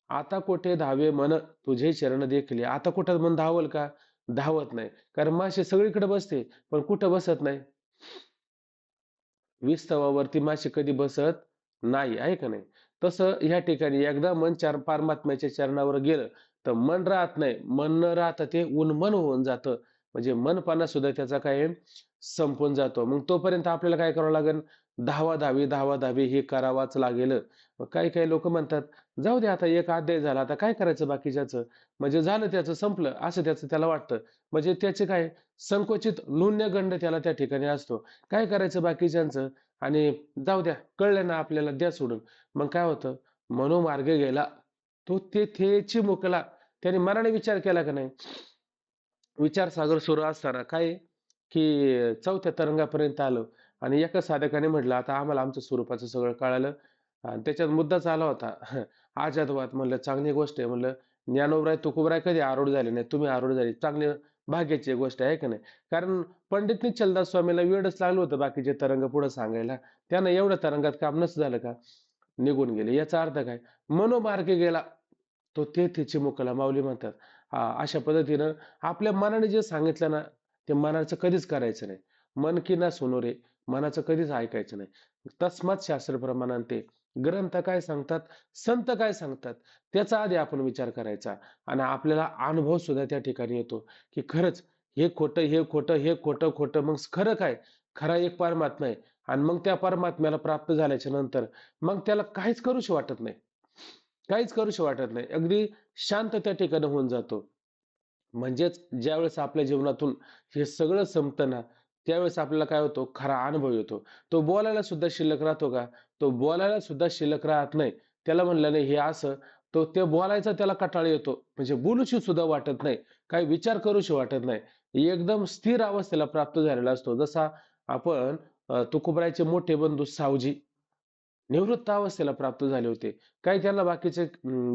आता कोठे धावे मन, तुझे चरण देखले. आता कुठं मन धावल का? धावत नाही. कारण माशी सगळीकडे बसते, पण कुठं बसत नाही? विस्तवावरती माशी कधी बसत नाही, आहे का नाही? तसं ह्या ठिकाणी एकदा मन परमात्म्याच्या चरणावर गेलं तर मन राहत नाही. मन न राहता ते उन्मन होऊन जातं. म्हणजे मनपणा सुद्धा त्याचा काय संपून जातो. मग तोपर्यंत आपल्याला काय करावं लागेल? धावाधावी धावाधावी हे करावाच लागेल. मग काही काही लोक म्हणतात, जाऊ दे आता एक अध्याय झाला, आता काय करायचं बाकीच्याचं? म्हणजे झालं, त्याचं संपलं असं त्याला वाटतं. म्हणजे त्याचे काय संकुचित न्यूनगंड त्याला त्या ठिकाणी असतो. काय करायचं बाकीच्यांचं? आणि जाऊ द्या, कळलं ना आपल्याला, द्या सोडून. मग काय होतं, मनोमार्गे गेला तो तेथेची मुकला. त्याने मनाने विचार केला का नाही? विचारसागर सुरू असताना काय आहे, की चौथ्या तरंगापर्यंत आलो आणि एका साधकाने म्हटलं, आता आम्हाला आमच्या स्वरूपाचं सगळं कळालं. आणि त्याच्यात मुद्दाच आला होता आजादवाद. म्हणलं चांगली गोष्ट आहे. म्हणलं ज्ञानोबराय तुकोबराय कधी आरूढ झाले नाही, तुम्ही आरूढ झाली, चांगली भाग्याची गोष्ट आहे का नाही? कारण पंडित निश्चलदास स्वामीला वेडच लागलं होतं बाकीचे तरंग पुढे सांगायला. त्यानं एवढ्या तरंगात काम नसं झालं का? निघून गेले. याचा अर्थ काय? मनोमार्गे गेला तो तेथेची मुकला, माऊली म्हणतात. अशा पद्धतीनं आपल्या मनाने जे सांगितलं ना, ते मनाचं कधीच करायचं नाही. मन की ना सुनो रे, मनाचं कधीच ऐकायचं नाही. तस्मात शास्त्र प्रमाणांते. ग्रंथ काय सांगतात, संत काय सांगतात, त्याचा आधी आपण विचार करायचा. आणि आपल्याला अनुभव सुद्धा त्या ठिकाणी येतो, की खरंच हे खोटं, हे खोटं, हे खोटं, खोटं. मग खरं काय? खरा एक परमात्मा आहे. आणि मग त्या परमात्म्याला प्राप्त झाल्याच्या नंतर मग त्याला काहीच करूशी वाटत नाही. काहीच करूशी वाटत नाही. अगदी शांत त्या ठिकाणी होऊन जातो. म्हणजेच ज्यावेळेस आपल्या जीवनातून हे सगळं संपतं ना, त्यावेळेस आपल्याला काय होतो, खरा अनुभव येतो. तो बोलायला सुद्धा शिल्लक राहतो का? तो बोलायला सुद्धा शिल्लक राहत नाही. त्याला म्हणलं नाही हे असं, तो ते बोलायचा त्याला कंटाळा येतो. म्हणजे बोलूशी सुद्धा वाटत नाही. काही विचार करूशी वाटत नाही. एकदम स्थिर अवस्थेला प्राप्त झालेला असतो. जसा आपण तुकोबरायचे मोठे बंधू सावजी निवृत्त अवस्थेला प्राप्त झाले होते. काही त्यांना बाकीचे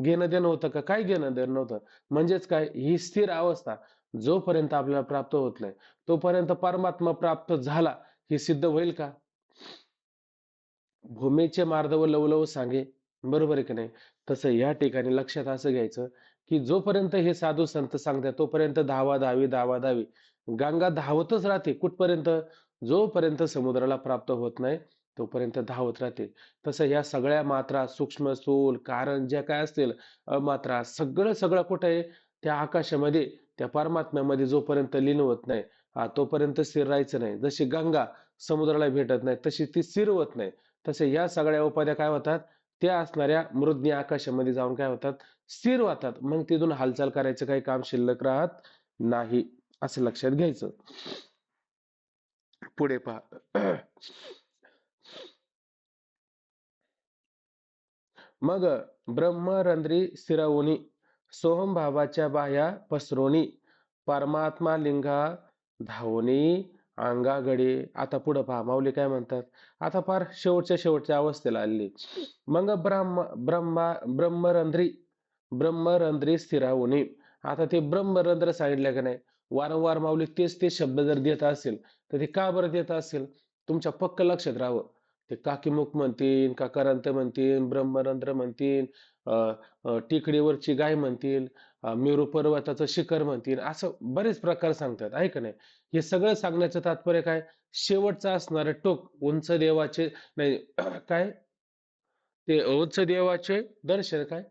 घेणं देणं होतं का? काही घेणं देणं नव्हतं. म्हणजेच काय? ही स्थिर अवस्था जोपर्यंत आपल्याला प्राप्त होत नाही, तोपर्यंत परमात्मा प्राप्त झाला हे सिद्ध होईल का? भूमीचे मार्दव लवलव सांगे. बरोबर आहे की नाही? तसं या ठिकाणी लक्षात असं घ्यायचं, की जोपर्यंत हे साधू संत सांगतात तोपर्यंत धावा धावी, धावा धावी. गंगा धावतच राहते. कुठपर्यंत? जोपर्यंत समुद्राला प्राप्त होत नाही, तोपर्यंत धावत राहते. तसं या सगळ्या मात्रा, सूक्ष्म, स्थूल, कारण ज्या काय असतील, अमात्रा, सगळं सगळं कुठे आहे? त्या आकाशामध्ये, त्या परमात्म्यामध्ये जोपर्यंत लीन होत नाही, तोपर्यंत स्थिर राहायचं नाही. जशी गंगा समुद्राला भेटत नाही, तशी ती स्थिर होत नाही. तसे या सगळ्या उपाध्या काय होतात, त्या असणाऱ्या मृज्ञ आकाशामध्ये जाऊन काय होतात, स्थिर होतात. मग तिथून हालचाल करायचं काही काम शिल्लक राहत नाही, असं लक्षात घ्यायचं. पुढे पहा. मग ब्रह्मरंध्री स्थिरवुनी सोहमभावाच्या बाह्या पसरोनी परमात्मा लिंगा धावनी अंगागडी. आता पुढे पहा माऊली काय म्हणतात. आता फार शेवटच्या शेवटच्या अवस्थेला आली. मग ब्रह्मरंध्री ब्रह्मरंध्री स्थिरावुनी. आता ते ब्रह्मरंध्र सांगितलं का नाही, वारंवार माऊली तेच तेच शब्द जर देत असेल तर ते का बरं देत असेल, तुमच्या पक्क लक्षात राहावं. ते काकीमुख म्हणतील, का करंत म्हणतील, ब्रह्मरंध्र म्हणतील, अ, टेकडीवरची गाय म्हणतील, मेरू पर्वताचं शिखर म्हणतील, असं बरेच प्रकार सांगतात आहे का नाही. हे सगळं सांगण्याचं तात्पर्य काय? शेवटचं असणारं टोक उंच देवाचे नाही काय, ते उंच देवाचे दर्शन काय.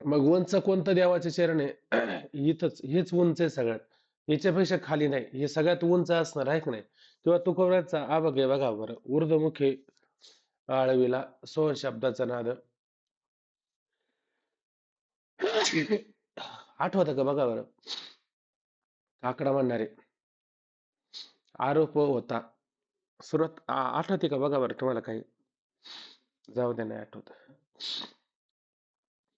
मग उंच कोणतं देवाचे चरण आहे? इथंच हेच उंच आहे सगळ्यात. याच्यापेक्षा खाली नाही. हे सगळ्यात उंच असणार आहे की नाही. तेव्हा तुकोबराचा आबग आहे बघा बरं. ऊर्ध्वमुखे आळविला सोहर शब्दाचा नाद. आठवतं का बघा बरं. काकडा म्हणणारे आरोप होता. सुरत आठवते का बघा बरं तुम्हाला काही? जाऊ द्या, नाही आठवत.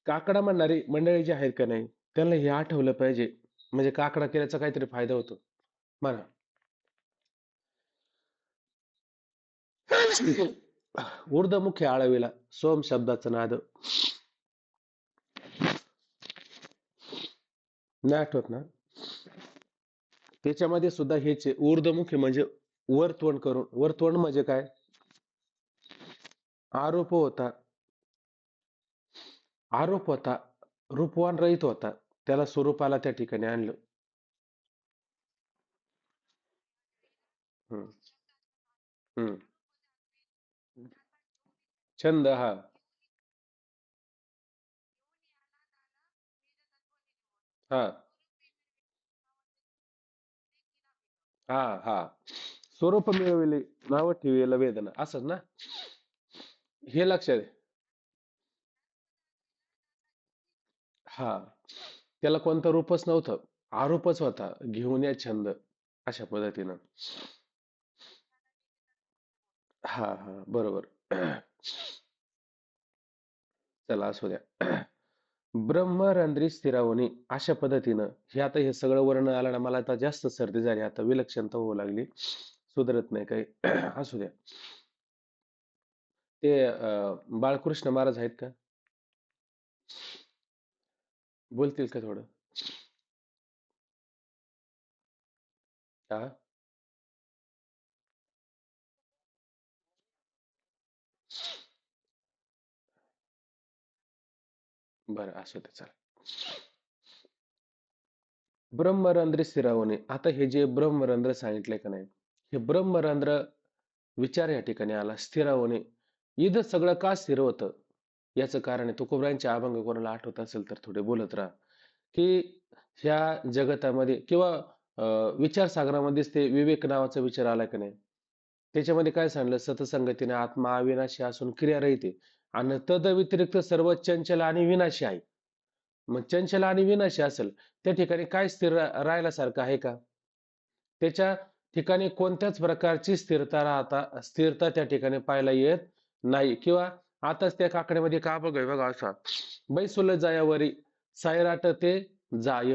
काकडा म्हणणारी मंडळी जी आहेत का नाही, त्यांना हे आठवलं पाहिजे. म्हणजे काकडा केल्याचा काहीतरी फायदा होतो. म्हणा. ऊर्ध्वमुखी आळविला सोम शब्दाचा नाद. नाही आठवत ना? त्याच्यामध्ये सुद्धा हेच आहे. ऊर्ध्वमुखी म्हणजे वर तोंड करून. वर तोंड म्हणजे काय? आरोप होता. आरोप होता. रूपवान रहित होता. त्याला स्वरूपाला त्या ठिकाणी आणलं. हम्म. हम्म. छंद हा. हा. हा. हा. स्वरूप मिळविले नाव ठेविला वेदना, असंच ना? हे लक्षात आहे. हा. त्याला कोणतं रूपच नव्हतं. आरोपच होता. घेऊन या छंद. अशा पद्धतीनं. हा हा, बरोबर. चला असू द्या. ब्रह्मरंध्री स्थिरावणे अशा पद्धतीनं हे आता हे सगळं वर्ण आलं ना, मला आता जास्त सर्दी झाली, आता विलक्षणता होऊ लागली, सुधरत नाही काही. असू द्या. ते बाळकृष्ण महाराज आहेत का? बोलतील का थोडं? हा, बरं असू दे चला. ब्रह्मरंध्र स्थिरावणे, आता हे जे ब्रह्मरंध्र सांगितले का नाही, हे ब्रह्मरंध्र विचार या ठिकाणी आला स्थिरावणे. इथं सगळं का स्थिर होतं याचं कारण आहे. तुकोबरायांचे अभंग कोणाला आठवत असेल तर थोडे बोलत राहा, की ह्या जगतामध्ये किंवा विचारसागरामध्येच ते विवेक नावाचा विचार आला की नाही, त्याच्यामध्ये काय सांगितलं, सतसंगतीने आत्मा अविनाशी असून क्रियारहित आहे आणि तद व्यतिरिक्त सर्व चंचल आणि विनाशी आहे. मग चंचल आणि विनाशी असेल त्या ठिकाणी काय स्थिर राहायला सारखं आहे का? त्याच्या ठिकाणी कोणत्याच प्रकारची स्थिरता त्या ठिकाणी पाहायला येत नाही. किंवा आताच त्या काकड्यामध्ये का बघ बघा असा, बैसुल जायावरी सायराट ते जाय,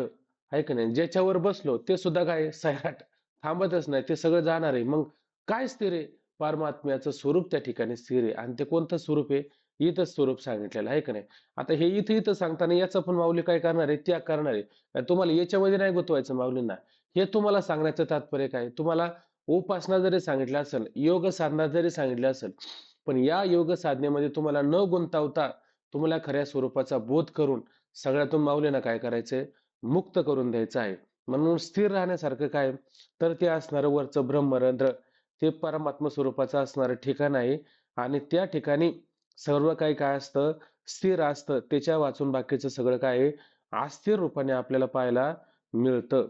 आहे का नाही, ज्याच्यावर बसलो ते सुद्धा काय सैराट, थांबतच नाही, ते सगळं जाणार आहे. मग काय स्थिर आहे? परमात्म्याचं स्वरूप त्या ठिकाणी स्थिर आहे. आणि ते कोणतं स्वरूप आहे? इथं स्वरूप सांगितलेलं आहे का नाही. आता हे इथं इथं सांगताना याचं पण माऊली काय करणार आहे? त्याग करणार आहे. तुम्हाला याच्यामध्ये नाही गुंतवायचं माऊलींना. हे तुम्हाला सांगण्याचं तात्पर्य काय? तुम्हाला उपासना जरी सांगितलं असेल, योग साधना जरी सांगितलं असेल, पण या योग साधनेमध्ये तुम्हाला न गुंतवता तुम्हाला खऱ्या स्वरूपाचा बोध करून सगळ्यातून माऊलींना काय करायचंय? मुक्त करून द्यायचं आहे. म्हणून स्थिर राहण्यासारखं काय? तर ते असणारं वरचं ब्रह्मरंध्र, ते परमात्मा स्वरूपाचं असणारं ठिकाण आहे. आणि त्या ठिकाणी सर्व काही काय असतं? स्थिर असतं. त्याच्या वाचून बाकीचं सगळं काय आहे? अस्थिर रूपाने आपल्याला पाहायला मिळतं.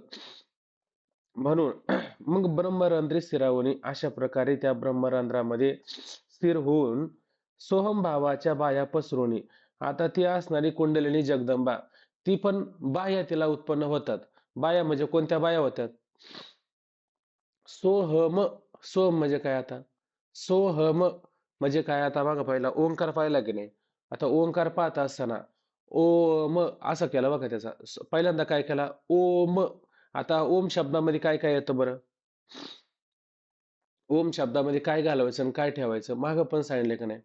म्हणून मग ब्रह्मरंध्री स्थिरावणी अशा प्रकारे त्या ब्रह्मरंध्रामध्ये स्थिर होऊन सोहम भावाच्या बाया पसरवणी. आता ती असणारी कुंडलिनी जगदंबा, ती पण बाह्य तिला उत्पन्न होतात. बाया म्हणजे कोणत्या बाया होत्या? सोहम. सोम म्हणजे काय आता? सोहम म्हणजे काय? आता बघा, पहिला ओंकार पाहिला की नाही. आता ओंकार पाहत असताना ओम असं केलं बघा, त्याचा पहिल्यांदा काय केला? ओम. आता ओम शब्दामध्ये काय काय येतं बरं? ओम शब्दामध्ये काय घालवायचं आणि काय ठेवायचं मागं पण सांगितलं का नाही?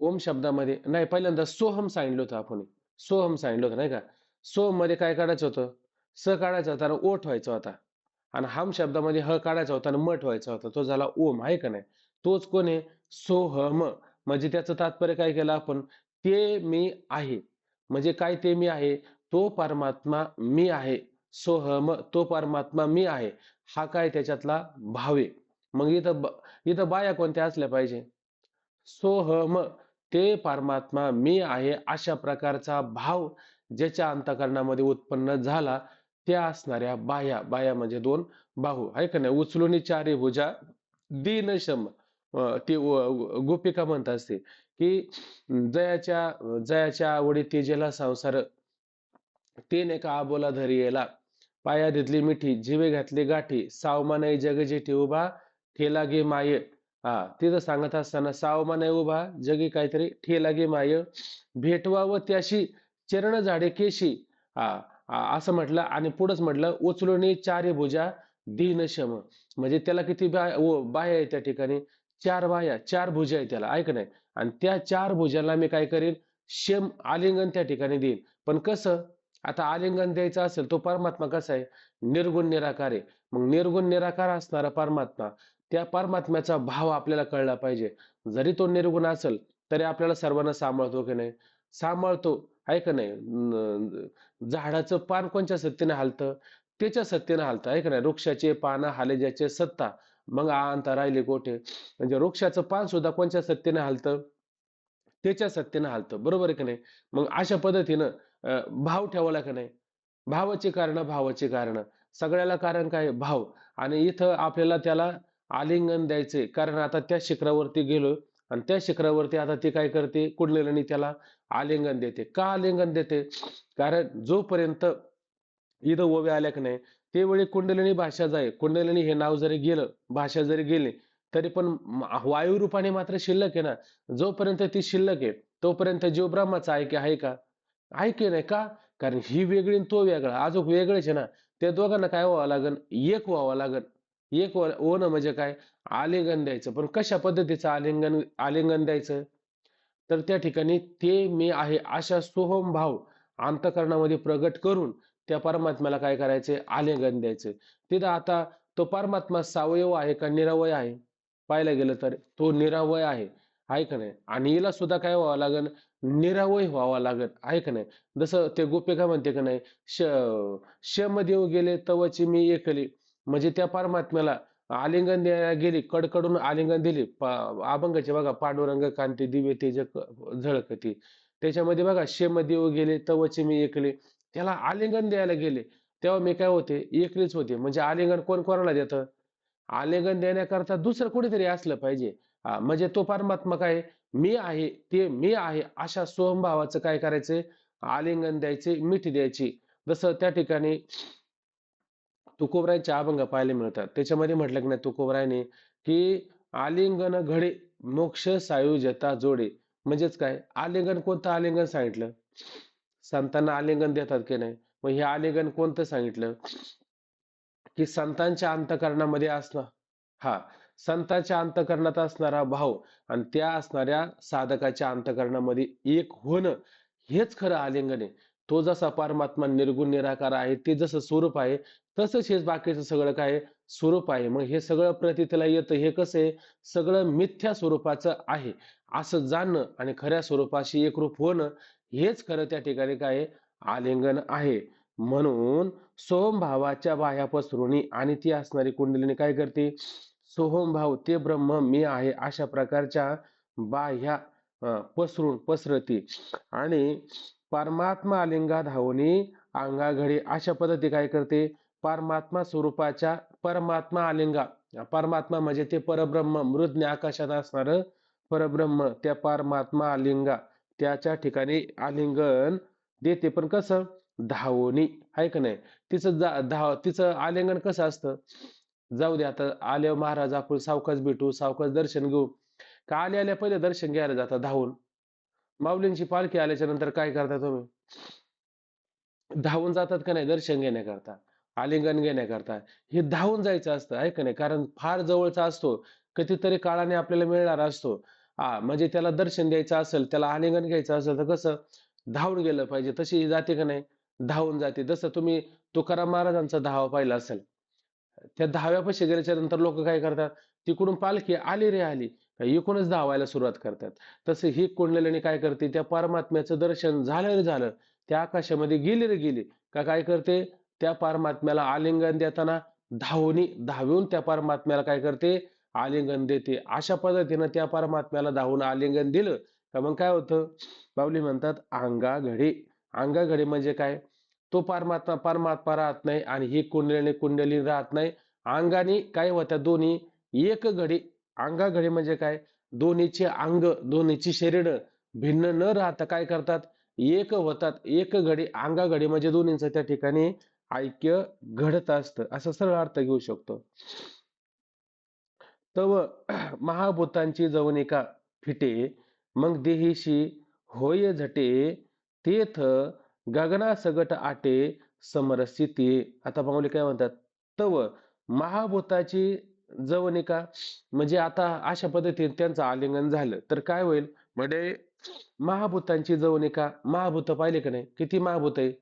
ओम शब्दामध्ये नाही, पहिल्यांदा सोहम सांगितलं होतं आपण. सोहम सांगितलं होतं नाही का? सोहम मध्ये काय काढायचं होतं? स काढायचा होता आणि ओ ठेवायचा होता. आणि हम शब्दामध्ये ह काढायचा होता आणि म ठेवायचा होता. तो झाला ओम, आहे का नाही? तोच कोण आहे? सोहम. म्हणजे त्याचं तात्पर्य काय केलं आपण? ते मी आहे. म्हणजे काय ते मी आहे? तो परमात्मा मी आहे. सोहम, तो परमात्मा मी आहे. हा काय त्याच्यातला भाव आहे. मग इथं बाया कोणत्या असल्या पाहिजे? सोहम, ते परमात्मा मी आहे अशा प्रकारचा भाव ज्याच्या अंतःकरणामध्ये उत्पन्न झाला, त्या असणाऱ्या बाया. बाया म्हणजे दोन बाहू, आहे का नाही? उचलून चारी भुजा दीनशम. ती गोपिका म्हणत असते की जयाच्या जयाच्या आवडी तेजेला संसार, तीन एका आबोला धरी येला, पाया धुतली मिठी, जिवे घातली गाठी, सावमा नाही जग जेठी उभा, ठेला गे माय. हा, तिथं सांगत असताना सावमा नाही उभा, जगी काहीतरी ठेला गे माय, भेटवा व त्याशी चरण झाडे केशी. हा, असं म्हटलं आणि पुढंच म्हटलं उचलून चारी भुजा दीनशम. म्हणजे त्याला किती बाया आहे त्या ठिकाणी? चार बाया, चार भुजा आहे त्याला, ऐक नाही. आणि त्या चार भुजाला मी काय करीन? शेम आलिंगन त्या ठिकाणी देईन. पण कसं? आता आलिंगन द्यायचं असेल, तो परमात्मा कसा आहे? निर्गुण निराकार आहे. मग निर्गुण निराकार असणारा परमात्मा, त्या परमात्म्याचा भाव आपल्याला कळला पाहिजे. जरी तो निर्गुण असेल तरी आपल्याला सर्वांना सांभाळतो की नाही? सांभाळतो, आहे का नाही? झाडाचं पान कोणत्या सत्तेने हालतं? त्याच्या सत्तेने हालतं, आहे का नाही? वृक्षाचे पान हाले ज्याचे सत्ता, मग आणता राहिले गोठे. म्हणजे वृक्षाचं पान सुद्धा कोणत्या सत्तेने हालतं? त्याच्या सत्तेने हालतं, बरोबर आहे की नाही? मग अशा पद्धतीनं भाव ठेवला का नाही? भावाची कारण, भावाची कारण, सगळ्याला कारण काय? भाव. आणि इथं आपल्याला त्याला आलिंगन द्यायचंय, कारण आता त्या शिखरावरती गेलो आणि त्या शिखरावरती आता ती काय करते? कुंडलिनी त्याला आलिंगन देते. का आलिंगन देते? कारण जोपर्यंत इथं ओव्या आल्या की नाही, ते वेळी कुंडलिनी भाषा जाय, कुंडलिनी हे नाव जरी गेलं, भाषा जरी गेली, तरी पण वायू रूपाने मात्र शिल्लक आहे ना. जोपर्यंत ती शिल्लक आहे तोपर्यंत जीव ब्रह्माचा आहे का? आहे की नाही का? कारण ही वेगळी आणि तो वेगळा, अजून वेगळेच आहे ना. त्या दोघांना काय व्हावं लागन? एक व्हावं लागन. एक होणं म्हणजे काय? आलिंगन द्यायचं. पण कशा पद्धतीचं आलिंगन आलिंगन द्यायचं? तर त्या ठिकाणी ते मी आहे अशा सोहम भाव अंतःकरणामध्ये प्रगट करून त्या परमात्म्याला काय करायचे? आलिंगन द्यायचे. तिथं आता तो परमात्मा सावयव आहे का निरावय आहे? पाहायला गेलं तर तो निरावय आहे का नाही? आणि हिला सुद्धा काय व्हावं लागेल? निरावय व्हावं लागेल, आहे का नाही? जसं ते गोपिका म्हणते का नाही, श शमदेव गेले तवची मी एकली. म्हणजे त्या परमात्म्याला आलिंगन द्यायला गेली, कडकडून आलिंगन दिली. अभंगाचे बघा, पांडुरंग कांती दिव्य तेज झळकती. त्याच्यामध्ये बघा, शमदेव गेले तवची मी एकले. त्याला आलिंगन द्यायला गेले, तेव्हा मी काय होते? एकलीच होते. म्हणजे आलिंगन कोण कोणाला देतं? आलिंगन देण्याकरता दुसरं कोणीतरी असलं पाहिजे. म्हणजे तो परमात्मा काय? मी आहे, ते मी आहे अशा स्वयंभावाचं काय करायचंय? आलिंगन द्यायचे, मिठी द्यायची. जसं त्या ठिकाणी तुकोबरायचे अभंग पाहायला मिळतात. त्याच्यामध्ये म्हटलं की नाही तुकोबरायने, की आलिंगन घडे मोक्ष सायुज्यता जोडे. म्हणजेच काय? आलिंगन कोणतं आलिंगन सांगितलं? संतांना आलिंगन देतात की नाही? मग हे आलिंगन कोणतं सांगितलं? की संतांच्या अंतःकरणामध्ये असणं, हा, संतांच्या अंतःकरणात असणारा भाव आणि त्या असणाऱ्या साधकाच्या अंतःकरणामध्ये एक होणं, हेच खरं आलिंगन आहे. तो जसा परमात्मा निर्गुण निराकार आहे, ते जसं स्वरूप आहे, तसंच हे बाकीचं सगळं काय आहे? स्वरूप आहे. मग हे सगळं प्रतीतीला येतं, हे कसं आहे? सगळं मिथ्या स्वरूपाचं आहे असं जाणणं आणि खऱ्या स्वरूपाशी एकरूप होणं, हेच खरं त्या ठिकाणी काय आहे? आलिंगन आहे. म्हणून सोहम बाह्या पसरवणी आणि ती असणारी कुंडलिनी काय करते? सोहम भाव ते ब्रह्म मी आहे अशा प्रकारच्या बाह्या पसरून पसरती आणि परमात्मा आलिंगा धावणी अंगाघडी अशा पद्धती काय करते? परमात्मा स्वरूपाच्या परमात्मा आलिंगा, परमात्मा म्हणजे ते परब्रह्म मृज्ञ आकाशात असणार परब्रह्म, त्या परमात्मा आलिंगा त्याच्या ठिकाणी आलिंगन देते. पण कसं? धावणी, आहे का नाही? तिचं आलिंगन कसं असतं? जाऊ दे, आता आल्यावर महाराज आपण सावकाश भेटू, सावकाश दर्शन घेऊ. का आल्या आल्या पहिले दर्शन घ्यायला जाता धावून? माऊलींची पालखी आल्याच्या नंतर काय करता तुम्ही? धावून जातात का नाही दर्शन घेण्याकरता, आलिंगन घेण्याकरता? हे धावून जायचं असतं, आहे का नाही? कारण फार जवळचा असतो, कितीतरी काळाने आपल्याला मिळणार असतो. म्हणजे त्याला दर्शन द्यायचं असेल, त्याला आलिंगन घ्यायचं असेल तर कसं? धावून गेलं पाहिजे. तशी ही जाते का नाही? धावून जाते. जसं तुम्ही तुकाराम महाराजांचा धावा पाहिला असेल, त्या दहाव्यापाशी गेल्याच्या नंतर लोक काय करतात? तिकडून पालखी आली रे आली का इकडूनच धावायला सुरुवात करतात. तसं ही कुंडलिनी काय करते? त्या परमात्म्याचं दर्शन झालं रे झालं, त्या आकाशामध्ये गेली रे गेली का काय करते? त्या परमात्म्याला आलिंगन देताना धावून त्या परमात्म्याला काय करते? आलिंगन देते. अशा पद्धतीनं त्या परमात्म्याला धावून आलिंगन दिलं का मग काय होतं? बाऊली म्हणतात अंगाघडी. अंगाघडी म्हणजे काय? तो परमात्मा परमात्मा राहत नाही आणि ही कुंडलिनी राहत नाही. अंगाने काय होत्या दोन्ही एक घडी. अंगाघडी म्हणजे काय? दोन्हीचे अंग, दोन्हीची शरीर भिन्न न राहता काय करतात? एक होतात. एक घडी अंगाघडी म्हणजे दोन्हींचं त्या ठिकाणी ऐक्य घडत असतं, असं सरळ अर्थ घेऊ शकतो. तव महाभूतांची जवनिका फिटे, मग देहीशी होय झटे, तेथ गगना सगट आटे, समरसी ते. आता पाहुणे काय म्हणतात? तव महाभूताची जवनिका, म्हणजे आता अशा पद्धतीने त्यांचं आलिंगन झालं तर काय होईल? म्हणजे महाभूतांची जवनिका, महाभूत पाहिले का नाही? किती महाभूत आहे?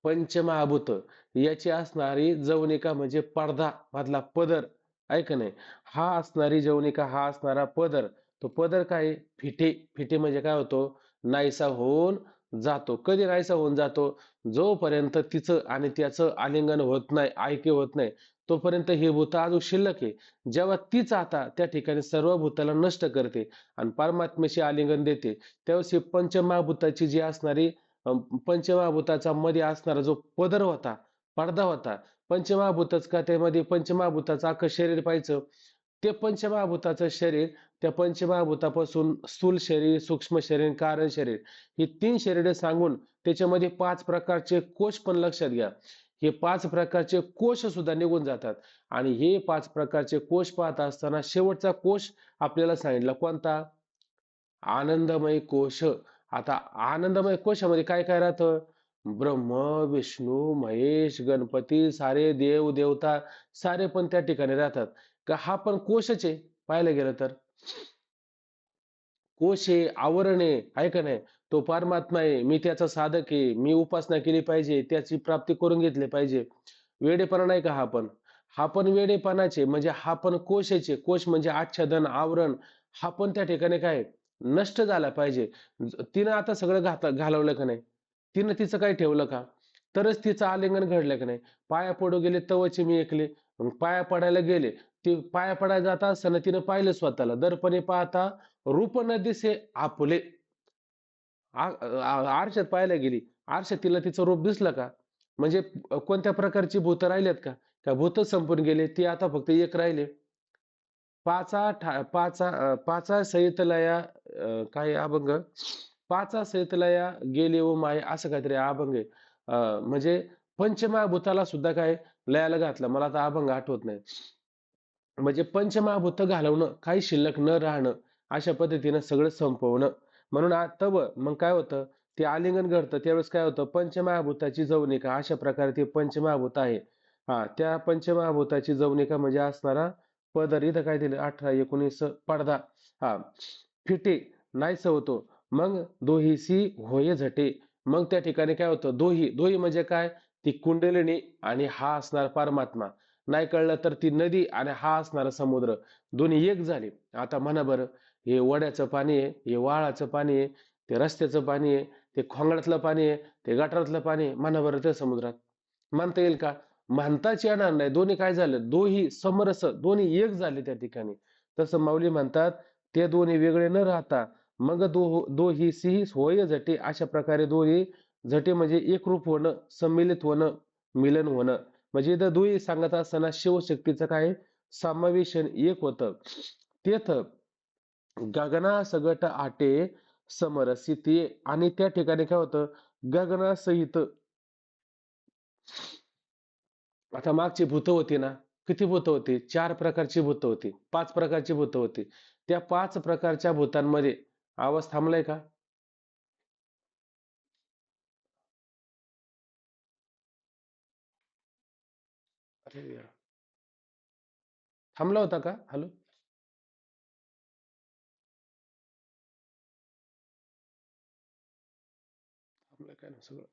पंचमहाभूत. याची असणारी जवनिका म्हणजे पडदा मधला पदर, आहे का नाही? हा असणारी जवनिका, हा असणारा पदर, तो पदर काय? फिटे. फिटे म्हणजे काय होतो? नाहीसा होऊन जातो. कधी नाहीसा होऊन जातो? जोपर्यंत तिचं आणि त्याचं आलिंगन होत नाही, ऐक्य होत नाही, तोपर्यंत हे भूत अजून शिल्लक आहे. जेव्हा तीच आता त्या ठिकाणी सर्व भूताला नष्ट करते आणि परमात्म्याशी आलिंगन देते, त्यावेळेस ही पंचमहाभूताची जी असणारी पंचमहाभूताचा मध्ये असणारा जो पदर होता, पडदा होता, पंचमहाभूतच का त्यामध्ये पंचमहाभूताचं अख्खं शरीर पाहायचं. ते पंचमहाभूताचं शरीर, त्या पंचमहाभूतापासून स्थूल शरीर, सूक्ष्म शरीर, कारण शरीर, ही तीन शरीरे सांगून त्याच्यामध्ये 5 प्रकारचे कोश पण लक्षात घ्या. हे 5 प्रकारचे कोश सुद्धा निघून जातात. आणि हे 5 प्रकारचे कोश पाहत असताना शेवटचा कोश आपल्याला सांगितला कोणता? आनंदमय कोश. आता आनंदमय कोशामध्ये काय काय राहतं? ब्रह्म, विष्णू, महेश, गणपती, सारे देव देवता सारे पण त्या ठिकाणी राहतात. का हा पण कोशच आहे पाहायला गेलं तर. कोश आहे, आवरण आहे का नाही? तो परमात्मा आहे, मी त्याचा साधक आहे, मी उपासना केली पाहिजे, त्याची प्राप्ती करून घेतली पाहिजे. वेडेपणा नाही का हा पण? हा पण वेडेपणाचे म्हणजे हा पण कोशाचे. कोश म्हणजे आच्छादन, आवरण. हा पण त्या ठिकाणी काय नष्ट झाला पाहिजे. तिनं आता सगळं घालवलं का नाही? तिनं तिचं काय ठेवलं का? तरच तिचं आलिंगन घडलं का नाही? पाया पडू गेले तवचे मी ऐकले. मग पाया पडायला गेले. ते पाया पडायला जात असताना तिनं पाहिलं स्वतःला. दर्पणे पाहता रूप न दिसे आपले. आरशात पाहायला गेली. आरशात तिला तिचं रूप दिसलं का? म्हणजे कोणत्या प्रकारची भूत राहिलेत का? का भूतच संपून गेले? ती आता फक्त एक राहिले. पाचा सहित लया काय अभंग? पाचा सहित लया गेले ओ माय असं काहीतरी अभंग आहे. म्हणजे पंचमहाभूताला सुद्धा काय लयाला घातलं. मला आता अभंग आठवत नाही. म्हणजे पंचमहाभूत घालवणं, काही शिल्लक न राहणं, अशा पद्धतीनं सगळं संपवणं. म्हणून तव मग काय होतं? ते आलिंगन घडतं त्यावेळेस काय होतं? पंचमहाभूताची जवनिका अशा प्रकारे ते पंचमहाभूत आहे. हा त्या पंचमहाभूताची जवनिका म्हणजे असणारा पदर इथं काय दिलं? 18 19 पडदा. हा फिटे नाहीस होतो. मग दोहीसी होय झटे. मग त्या ठिकाणी काय होतं? दोही दोही म्हणजे काय? ती कुंडलिनी आणि हा असणार परमात्मा. नाही कळलं तर ती नदी आणि हा असणारा समुद्र दोन्ही एक झाले. आता म्हणा बरं, हे वड्याचं पाणी आहे, हे वाळाचं पाणी आहे, ते रस्त्याचं पाणी आहे, ते खोंगडातलं पाणी आहे, ते गटारातलं पाणी आहे. म्हणा बरं त्या समुद्रात म्हणता येईल का? म्हणताच येणार नाही. दोन्ही काय झालं? दोही समरस दोन्ही एक झाले त्या ठिकाणी. तसं माऊली म्हणतात ते दोन्ही वेगळे न राहता मग दोही सिही होय झटे अशा प्रकारे दोन्ही झटे म्हणजे एकरूप होणं, सम्मिलित होणं, मिलन होणं. म्हणजे इथं दुई सांगत असताना शिवशक्तीचं काय समावेशन एक होतं. तेथ गगना सगट आटे समरसिते आणि त्या ठिकाणी काय होतं? गगनासहित आता मागची भूत होती ना? किती भूत होती? 4 प्रकारची भूत होती. 5 प्रकारची भूत होती. त्या 5 प्रकारच्या भूतांमध्ये आवाज थांबलाय का? अरे यार. थांबला होता का? हॅलो? थांबलं काय ना सगळं.